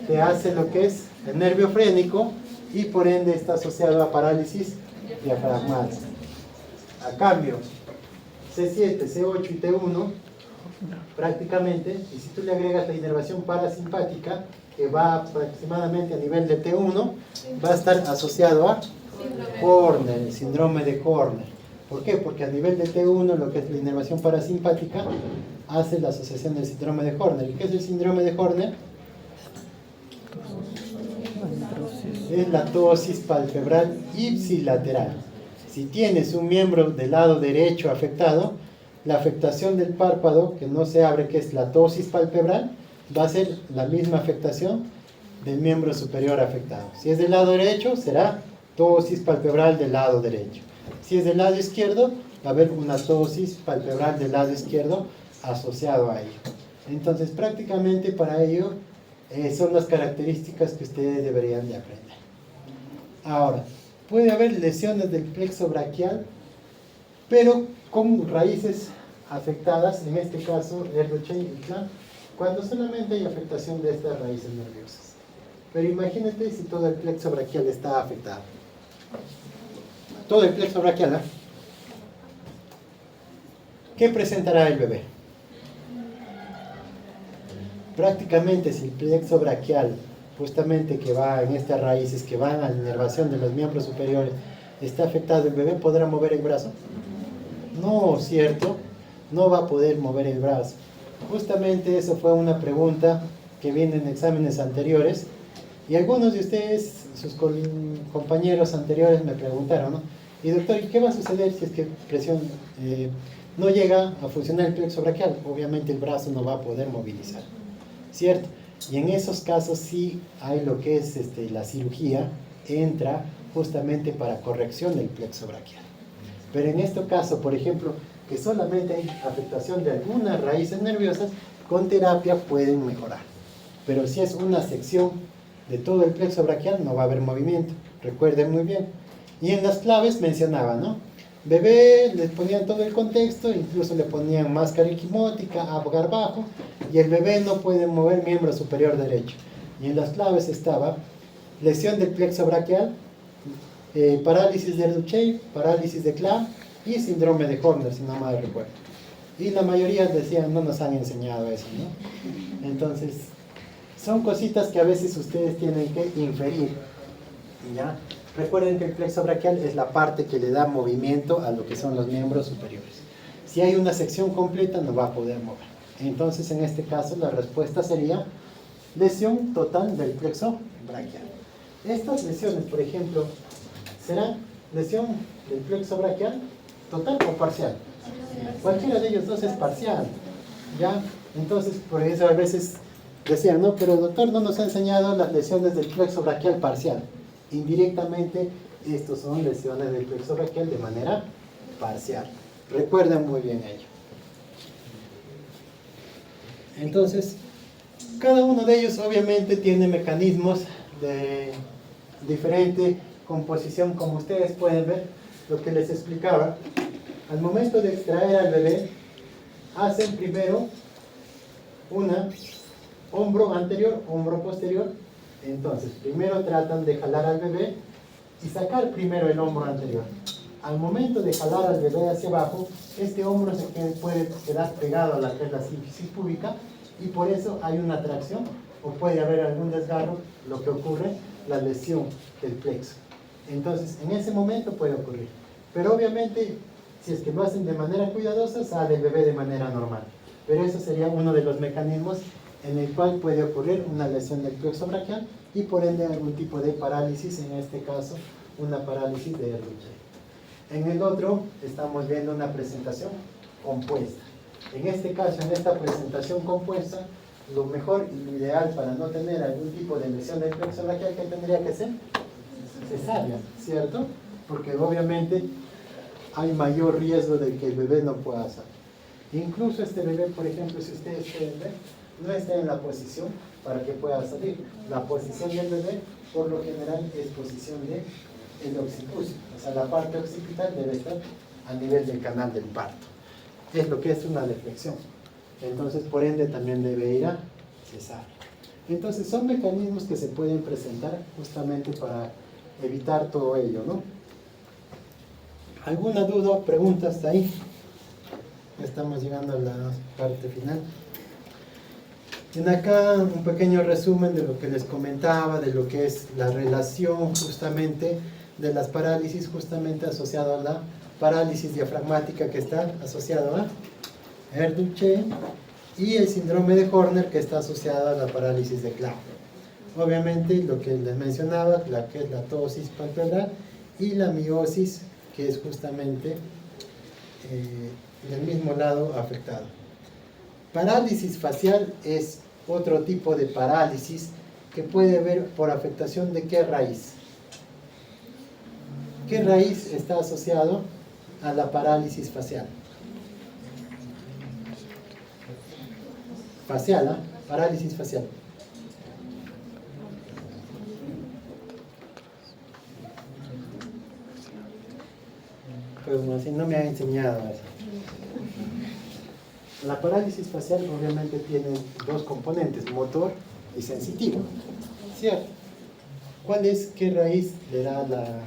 te hace lo que es el nervio frénico y por ende está asociado a parálisis diafragmática. A cambio, C7, C8 y T1, prácticamente, y si tú le agregas la inervación parasimpática, que va aproximadamente a nivel de T1, va a estar asociado a Horner, el síndrome de Horner. ¿Por qué? Porque a nivel de T1, lo que es la inervación parasimpática, hace la asociación del síndrome de Horner. ¿Y qué es el síndrome de Horner? Es la ptosis palpebral ipsilateral. Si tienes un miembro del lado derecho afectado, la afectación del párpado que no se abre, que es la ptosis palpebral, va a ser la misma afectación del miembro superior afectado. Si es del lado derecho, será ptosis palpebral del lado derecho. Si es del lado izquierdo, va a haber una ptosis palpebral del lado izquierdo asociado a ello. Entonces, prácticamente para ello son las características que ustedes deberían de aprender. Ahora, puede haber lesiones del plexo braquial, pero con raíces afectadas, en este caso, Erdős-Cseh y Klamm, cuando solamente hay afectación de estas raíces nerviosas. Pero imagínate si todo el plexo braquial está afectado. Todo el plexo braquial, ¿eh? ¿Qué presentará el bebé? Prácticamente si el plexo braquial, justamente que va en estas raíces que van a la inervación de los miembros superiores, está afectado, ¿el bebé podrá mover el brazo? No, ¿cierto? No va a poder mover el brazo. Justamente eso fue una pregunta que viene en exámenes anteriores y algunos de ustedes, sus compañeros anteriores me preguntaron, ¿no? Y doctor, ¿y qué va a suceder si es que presión no llega a funcionar el plexo braquial? Obviamente el brazo no va a poder movilizar, ¿cierto? Y en esos casos sí hay lo que es la cirugía, entra justamente para corrección del plexo braquial. Pero en este caso, por ejemplo, que solamente hay afectación de algunas raíces nerviosas, con terapia pueden mejorar. Pero si es una sección de todo el plexo braquial, no va a haber movimiento. Recuerden muy bien. Y en las claves mencionaba, ¿no? Bebé, les ponían todo el contexto, incluso le ponían máscara equimótica, abogar bajo, y el bebé no puede mover miembro superior derecho. Y en las claves estaba lesión del plexo braquial, parálisis de Erdős-Cseh, parálisis de Klamm y síndrome de Horner, si no mal recuerdo. Y la mayoría decían, no nos han enseñado eso, ¿no? Entonces, son cositas que a veces ustedes tienen que inferir, ¿ya? Recuerden que el plexo braquial es la parte que le da movimiento a lo que son los miembros superiores. Si hay una sección completa, no va a poder mover. Entonces, en este caso, la respuesta sería lesión total del plexo braquial. Estas lesiones, por ejemplo, ¿serán lesión del plexo braquial total o parcial? Cualquiera de ellos dos es parcial, ¿ya? Entonces, por eso a veces decían, no, pero doctor no nos ha enseñado las lesiones del plexo braquial parcial. Indirectamente, estos son lesiones del plexo braquial de manera parcial. Recuerden muy bien ello. Entonces, cada uno de ellos obviamente tiene mecanismos de diferente composición, como ustedes pueden ver, lo que les explicaba. Al momento de extraer al bebé, hacen primero una hombro anterior, hombro posterior. Entonces, primero tratan de jalar al bebé y sacar primero el hombro anterior. Al momento de jalar al bebé hacia abajo, este hombro puede quedar pegado a la tela sínfisis púbica y por eso hay una tracción o puede haber algún desgarro, lo que ocurre, la lesión del plexo. Entonces, en ese momento puede ocurrir. Pero obviamente, si es que lo hacen de manera cuidadosa, sale el bebé de manera normal. Pero eso sería uno de los mecanismos en el cual puede ocurrir una lesión del plexo braquial y por ende algún tipo de parálisis, en este caso una parálisis de Erdős-Cseh. En el otro estamos viendo una presentación compuesta. En este caso, en esta presentación compuesta, lo mejor y lo ideal para no tener algún tipo de lesión del plexo braquial, ¿qué tendría que ser? Cesárea, ¿cierto? Porque obviamente hay mayor riesgo de que el bebé no pueda salir. Incluso este bebé, por ejemplo, si ustedes pueden ver, no está en la posición para que pueda salir. La posición del bebé, por lo general, es posición de el occipucio. O sea, la parte occipital debe estar a nivel del canal del parto. Es lo que es una deflexión. Entonces, por ende, también debe ir a cesárea. Entonces, son mecanismos que se pueden presentar justamente para evitar todo ello, ¿no? ¿Alguna duda o pregunta hasta ahí? Estamos llegando a la parte final. En acá un pequeño resumen de lo que les comentaba, de lo que es la relación justamente de las parálisis, justamente asociado a la parálisis diafragmática que está asociado a Erdős-Cseh y el síndrome de Horner que está asociado a la parálisis de Klamm. Obviamente lo que les mencionaba, la que es la ptosis palpebral y la miosis, que es justamente del mismo lado afectado. Parálisis facial es otro tipo de parálisis que puede haber por afectación de qué raíz. ¿Qué raíz está asociado a la parálisis facial? Facial, ¿ah? Parálisis facial. Pues así no me ha enseñado eso. La parálisis facial obviamente tiene dos componentes, motor y sensitivo, ¿cierto? ¿Cuál es, qué raíz le da la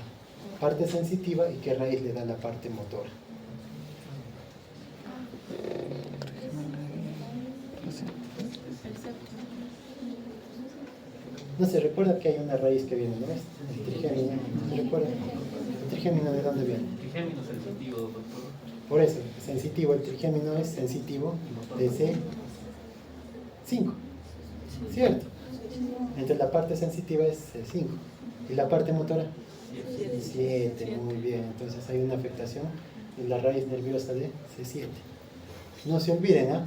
parte sensitiva y qué raíz le da la parte motora? No se recuerda que hay una raíz que viene, ¿no ves? El trigémino, ¿se recuerda? ¿El trigémino de dónde viene? Trigémino sensitivo, doctor. Por eso, sensitivo, el trigémino es sensitivo de C5, ¿cierto? Entonces la parte sensitiva es C5 y la parte motora 7, muy bien. Entonces hay una afectación en la raíz nerviosa de C7. No se olviden, ¿ah?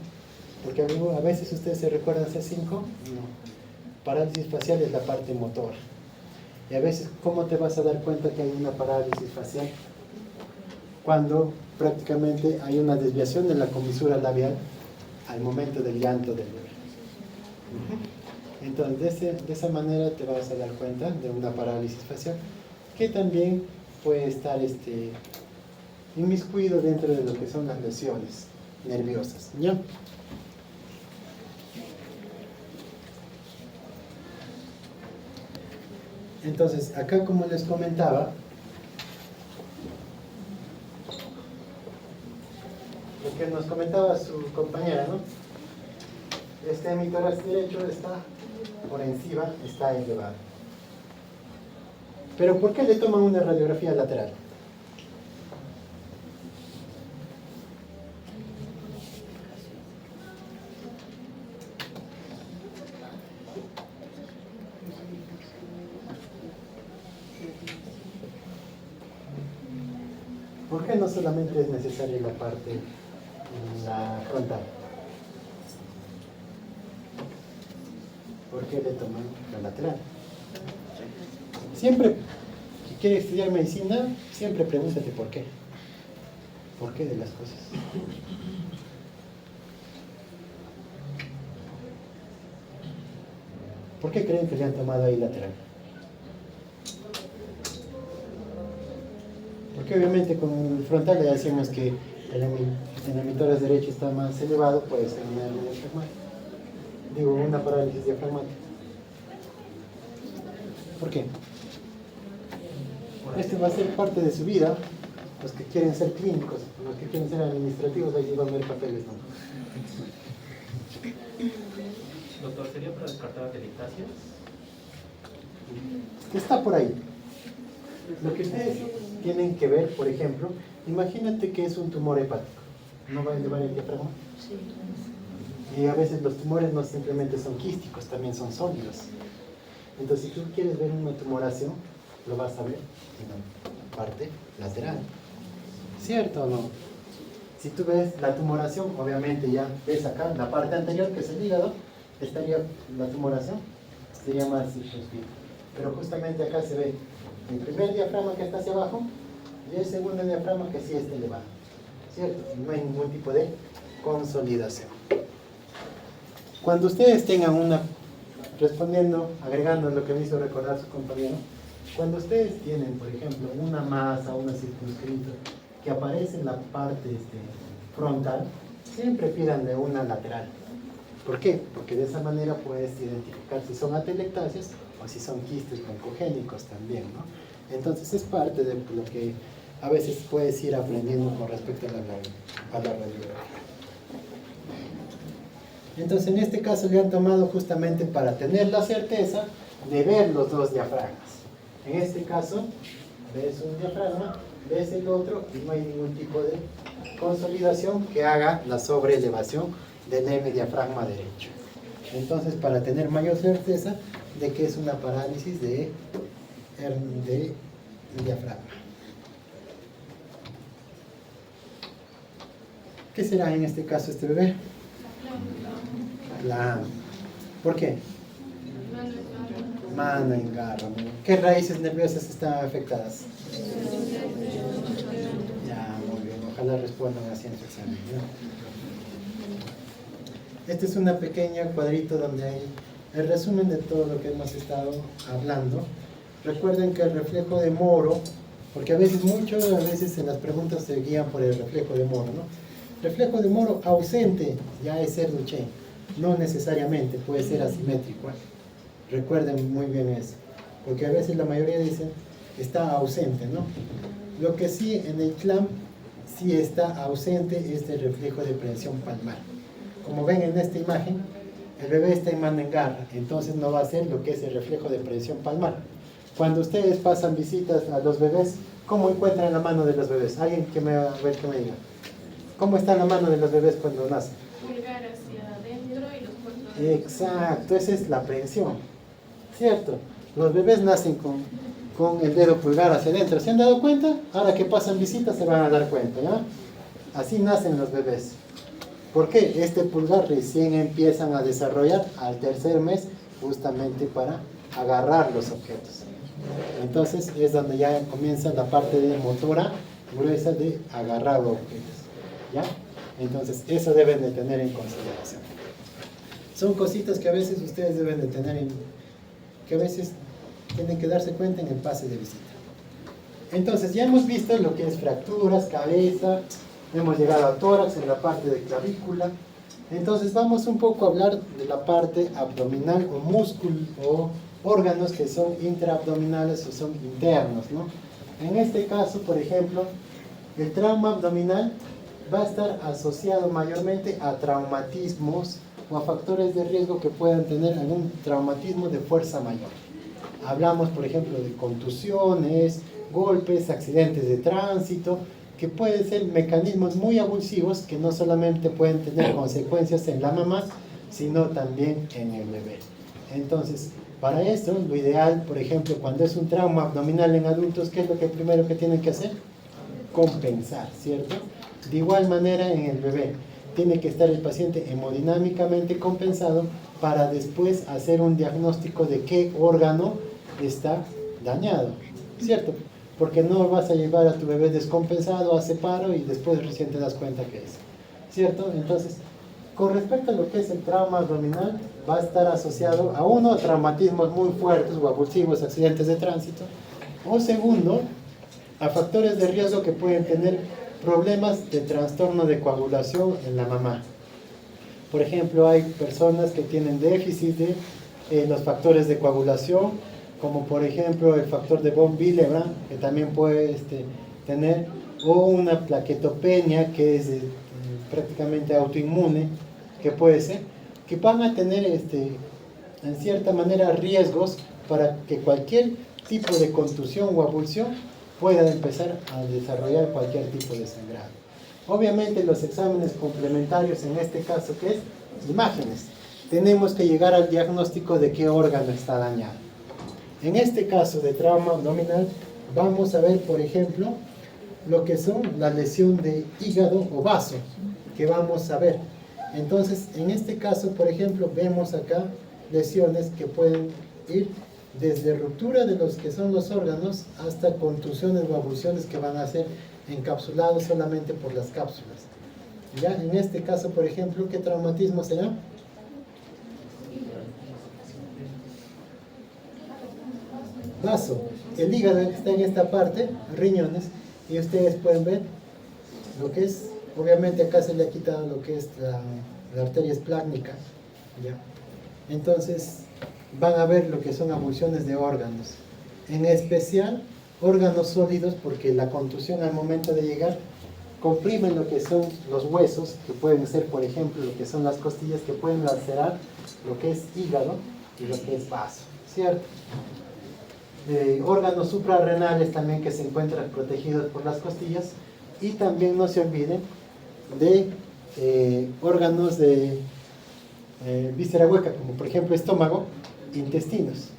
Porque a veces ustedes se recuerdan C5, no. Parálisis facial es la parte motora. Y a veces, ¿cómo te vas a dar cuenta que hay una parálisis facial? Cuando prácticamente hay una desviación de la comisura labial al momento del llanto del bebé. Entonces, de esa manera te vas a dar cuenta de una parálisis facial que también puede estar inmiscuido dentro de lo que son las lesiones nerviosas, ¿ya? Entonces, acá como les comentaba, lo que nos comentaba su compañera, ¿no? Este hemitórax derecho está por encima, está elevado. Pero ¿por qué le toman una radiografía lateral? ¿Por qué no solamente es necesaria la parte la frontal? ¿Por qué le toman la lateral? Siempre que quiere estudiar medicina, siempre pregúntate por qué. ¿Por qué de las cosas? ¿Por qué creen que le han tomado ahí lateral? Porque obviamente con el frontal le decimos que el hemitórax derecho está más elevado, puede ser una hernia diafragmática. Digo, una parálisis diafragmática. ¿Por qué? Este va a ser parte de su vida. Los que quieren ser clínicos, los que quieren ser administrativos, ahí sí van a ver papeles, ¿no? Doctor, ¿sería para descartar atelectasias? Está por ahí. Lo que ustedes tienen que ver, por ejemplo, imagínate que es un tumor hepático. ¿No va a elevar el diafragma? Sí. Y a veces los tumores no simplemente son quísticos, también son sólidos. Entonces, si tú quieres ver una tumoración, lo vas a ver en la parte lateral. ¿Cierto o no? Si tú ves la tumoración, obviamente ya ves acá, la parte anterior, que es el hígado, estaría la tumoración, sería más circunscrita. Pero justamente acá se ve el primer diafragma que está hacia abajo y el segundo diafragma que sí está elevado. ¿Cierto? No hay ningún tipo de consolidación. Cuando ustedes tengan una, respondiendo, agregando lo que me hizo recordar su compañero, cuando ustedes tienen, por ejemplo, una masa, una circunscrita que aparece en la parte frontal, siempre pidan de una lateral. ¿Por qué? Porque de esa manera puedes identificar si son atelectasias o si son quistes broncogénicos también, ¿no? Entonces es parte de lo que a veces puedes ir aprendiendo con respecto a la radiografía. Entonces en este caso le han tomado justamente para tener la certeza de ver los dos diafragmas. En este caso, ves un diafragma, ves el otro y no hay ningún tipo de consolidación que haga la sobreelevación del hemidiafragma derecho. Entonces, para tener mayor certeza de que es una parálisis de diafragma. ¿Qué será en este caso este bebé? La. ¿Por qué? Mano en garra. ¿Qué raíces nerviosas están afectadas? Ya, muy bien. Ojalá respondan así en su examen, ¿no? Este es una pequeña cuadrito donde hay el resumen de todo lo que hemos estado hablando. Recuerden que el reflejo de Moro, porque a veces en las preguntas se guían por el reflejo de Moro, ¿no? Reflejo de Moro ausente ya es ser Duchenne, no necesariamente, puede ser asimétrico. Recuerden muy bien eso, porque a veces la mayoría dicen está ausente, ¿no? Lo que sí en el CLAM sí está ausente es el reflejo de prensión palmar. Como ven en esta imagen, el bebé está en mano en garra, entonces no va a ser lo que es el reflejo de prensión palmar. Cuando ustedes pasan visitas a los bebés, ¿cómo encuentran la mano de los bebés? Alguien que me diga. ¿Cómo está la mano de los bebés cuando nacen? Pulgar hacia adentro y los cuerpos. Exacto, esa es la prensión, ¿cierto? Los bebés nacen con el dedo pulgar hacia adentro. ¿Se han dado cuenta? Ahora que pasan visitas se van a dar cuenta, ¿ya? Así nacen los bebés. ¿Por qué? Este pulgar recién empiezan a desarrollar al tercer mes justamente para agarrar los objetos. Entonces es donde ya comienza la parte de motora gruesa de agarrar los objetos, ¿ya? Entonces eso deben de tener en consideración. Son cositas que a veces ustedes deben de tener que a veces tienen que darse cuenta en el pase de visita. Entonces ya hemos visto lo que es fracturas, cabeza, hemos llegado a tórax en la parte de clavícula. Entonces vamos un poco a hablar de la parte abdominal o músculo o órganos que son intraabdominales o son internos, ¿no? En este caso, por ejemplo, el trauma abdominal va a estar asociado mayormente a traumatismos o a factores de riesgo que puedan tener algún traumatismo de fuerza mayor. Hablamos, por ejemplo, de contusiones, golpes, accidentes de tránsito, que pueden ser mecanismos muy abusivos que no solamente pueden tener consecuencias en la mamá, sino también en el bebé. Entonces, para esto, lo ideal, por ejemplo, cuando es un trauma abdominal en adultos, ¿qué es lo que primero que tienen que hacer? Compensar, ¿cierto? De igual manera en el bebé, tiene que estar el paciente hemodinámicamente compensado para después hacer un diagnóstico de qué órgano está dañado, ¿cierto? Porque no vas a llevar a tu bebé descompensado, hace paro y después recién te das cuenta que es, ¿cierto? Entonces, con respecto a lo que es el trauma abdominal, va a estar asociado a uno, traumatismos muy fuertes o abusivos, accidentes de tránsito, o segundo, a factores de riesgo que pueden tener problemas de trastorno de coagulación en la mamá. Por ejemplo, hay personas que tienen déficit de los factores de coagulación, como por ejemplo el factor de von Willebrand, que también puede tener, o una plaquetopenia que es prácticamente autoinmune, que puede ser, que van a tener en cierta manera riesgos para que cualquier tipo de contusión o abulsión pueda empezar a desarrollar cualquier tipo de sangrado. Obviamente los exámenes complementarios en este caso, ¿qué es? Imágenes. Tenemos que llegar al diagnóstico de qué órgano está dañado. En este caso de trauma abdominal, vamos a ver, por ejemplo, lo que son la lesión de hígado o vaso, que vamos a ver. Entonces, en este caso, por ejemplo, vemos acá lesiones que pueden ir desde ruptura de los que son los órganos hasta contusiones o abulsiones que van a ser encapsulados solamente por las cápsulas. Ya en este caso, por ejemplo, ¿qué traumatismo será? Vaso. El hígado está en esta parte, riñones, y ustedes pueden ver lo que es, obviamente acá se le ha quitado lo que es la arteria esplácnica, ¿ya? Entonces van a ver lo que son abulsiones de órganos, en especial órganos sólidos, porque la contusión al momento de llegar comprimen lo que son los huesos, que pueden ser, por ejemplo, lo que son las costillas, que pueden lacerar lo que es hígado y lo que es vaso, ¿cierto? Órganos suprarrenales también que se encuentran protegidos por las costillas, y también no se olviden de órganos de víscera hueca, como por ejemplo estómago, intestinos.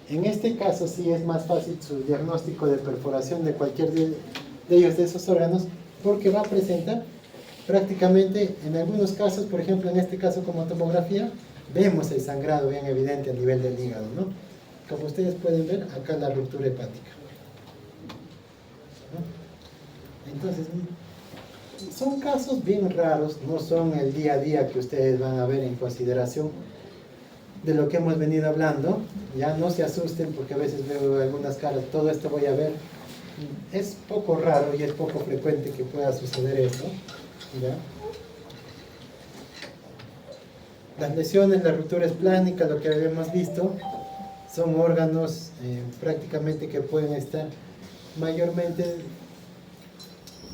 En este caso sí es más fácil su diagnóstico de perforación de cualquier de ellos, de esos órganos, porque va a presentar prácticamente en algunos casos, por ejemplo en este caso como tomografía, vemos el sangrado bien evidente a nivel del hígado, ¿no? Como ustedes pueden ver, acá la ruptura hepática, ¿no? Entonces, son casos bien raros, no son el día a día que ustedes van a ver en consideración de lo que hemos venido hablando. Ya no se asusten porque a veces veo algunas caras, todo esto voy a ver. Es poco raro y es poco frecuente que pueda suceder esto, ¿ya? Las lesiones, las rupturas plásticas, lo que habíamos visto, son órganos prácticamente que pueden estar mayormente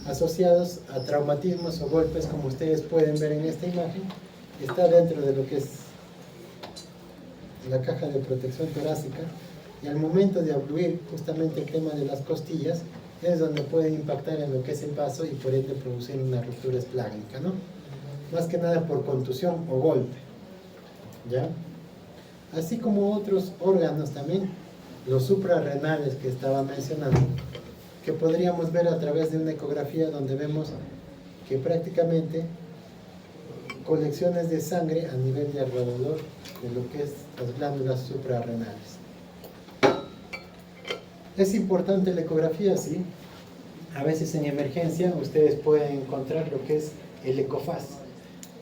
asociados a traumatismos o golpes, como ustedes pueden ver en esta imagen. Está dentro de lo que es la caja de protección torácica, y al momento de abluir justamente el tema de las costillas es donde puede impactar en lo que es el vaso y por ende producir una ruptura esplágnica, ¿no? Más que nada por contusión o golpe, ¿ya? Así como otros órganos también, los suprarrenales que estaba mencionando, que podríamos ver a través de una ecografía donde vemos que prácticamente colecciones de sangre a nivel de alrededor de lo que es las glándulas suprarrenales. ¿Es importante la ecografía? Sí. A veces en emergencia ustedes pueden encontrar lo que es el ECOFAS.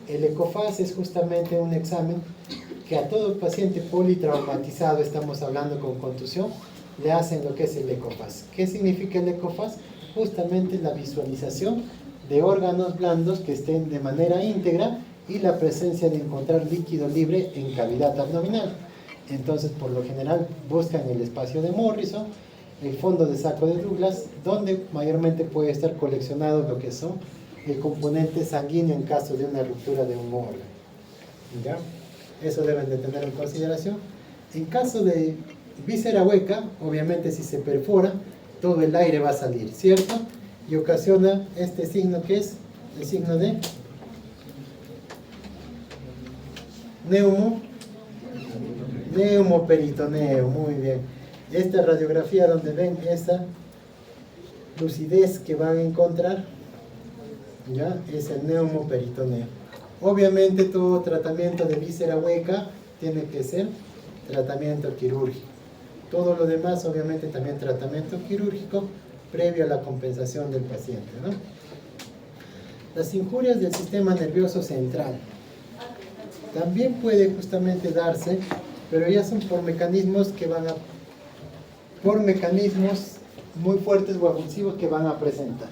El ECOFAS es justamente un examen que a todo paciente politraumatizado, estamos hablando con contusión, le hacen lo que es el ECOFAS. ¿Qué significa el ECOFAS? Justamente la visualización de órganos blandos que estén de manera íntegra y la presencia de encontrar líquido libre en cavidad abdominal. Entonces, por lo general, buscan el espacio de Morrison, el fondo de saco de Douglas, donde mayormente puede estar coleccionado lo que son el componente sanguíneo en caso de una ruptura de un órgano. ¿Ya? Eso deben de tener en consideración. En caso de víscera hueca, obviamente si se perfora, todo el aire va a salir, ¿cierto? Y ocasiona este signo que es el signo de neumoperitoneo. Muy bien. Esta radiografía donde ven esa lucidez que van a encontrar, ya, es el neumoperitoneo. Obviamente todo tratamiento de víscera hueca tiene que ser tratamiento quirúrgico. Todo lo demás, obviamente, también tratamiento quirúrgico previo a la compensación del paciente, ¿no? Las injurias del sistema nervioso central también puede justamente darse, pero ya son por mecanismos que van a, por mecanismos muy fuertes o agresivos que van a presentar.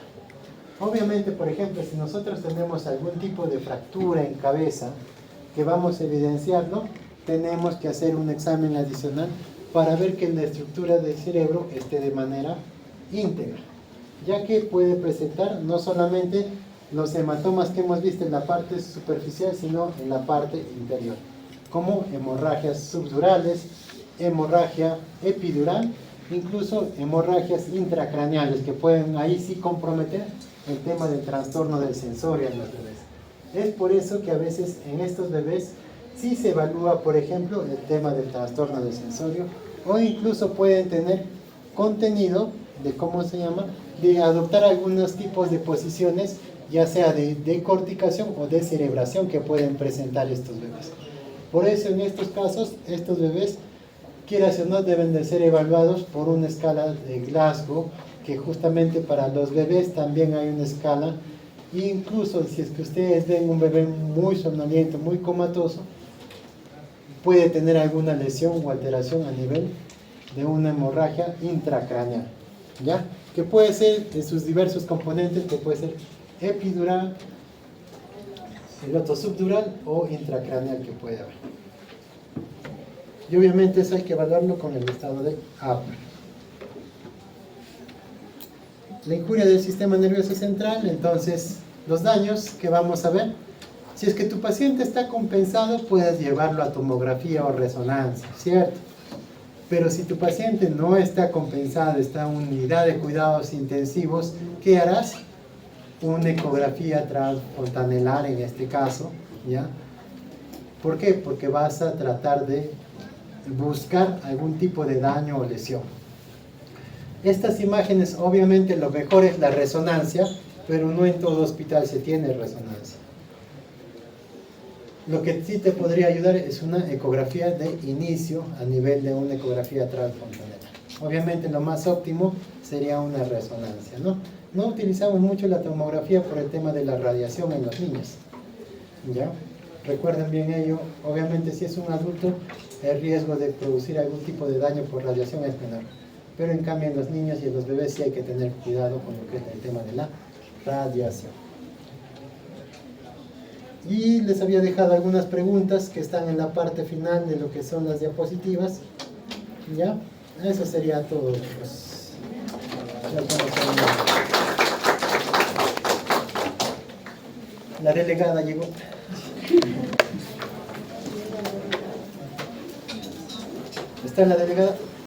Obviamente, por ejemplo, si nosotros tenemos algún tipo de fractura en cabeza que vamos a evidenciarlo, tenemos que hacer un examen adicional para ver que la estructura del cerebro esté de manera íntegra, ya que puede presentar no solamente los hematomas que hemos visto en la parte superficial, sino en la parte interior, como hemorragias subdurales, hemorragia epidural, incluso hemorragias intracraneales, que pueden ahí sí comprometer el tema del trastorno del sensorio en los bebés. Es por eso que a veces en estos bebés sí se evalúa, por ejemplo, el tema del trastorno del sensorio, o incluso pueden tener contenido de, ¿cómo se llama?, de adoptar algunos tipos de posiciones, ya sea de decorticación o de cerebración que pueden presentar estos bebés. Por eso en estos casos, estos bebés, quieras o no, deben de ser evaluados por una escala de Glasgow, que justamente para los bebés también hay una escala. Incluso si es que ustedes ven un bebé muy somnoliento, muy comatoso, puede tener alguna lesión o alteración a nivel de una hemorragia intracraneal, ¿ya? Que puede ser de sus diversos componentes, que puede ser epidural, el otro subdural o intracraneal que puede haber. Y obviamente eso hay que evaluarlo con el estado de Apner. La injuria del sistema nervioso central, entonces los daños que vamos a ver. Si es que tu paciente está compensado, puedes llevarlo a tomografía o resonancia, ¿cierto? Pero si tu paciente no está compensado, está en unidad de cuidados intensivos, ¿qué harás? Una ecografía transfontanelar en este caso, ¿ya? ¿Por qué? Porque vas a tratar de buscar algún tipo de daño o lesión. Estas imágenes, obviamente lo mejor es la resonancia, pero no en todo hospital se tiene resonancia. Lo que sí te podría ayudar es una ecografía de inicio a nivel de una ecografía transfrontalera. Obviamente lo más óptimo sería una resonancia, ¿no? No utilizamos mucho la tomografía por el tema de la radiación en los niños, ¿ya? Recuerden bien ello. Obviamente si es un adulto, el riesgo de producir algún tipo de daño por radiación es menor. Pero en cambio en los niños y en los bebés sí hay que tener cuidado con lo que es el tema de la radiación. Y les había dejado algunas preguntas que están en la parte final de lo que son las diapositivas. ¿Ya? Eso sería todo, chicos. Ya estamos terminando. La delegada llegó. ¿Está la delegada?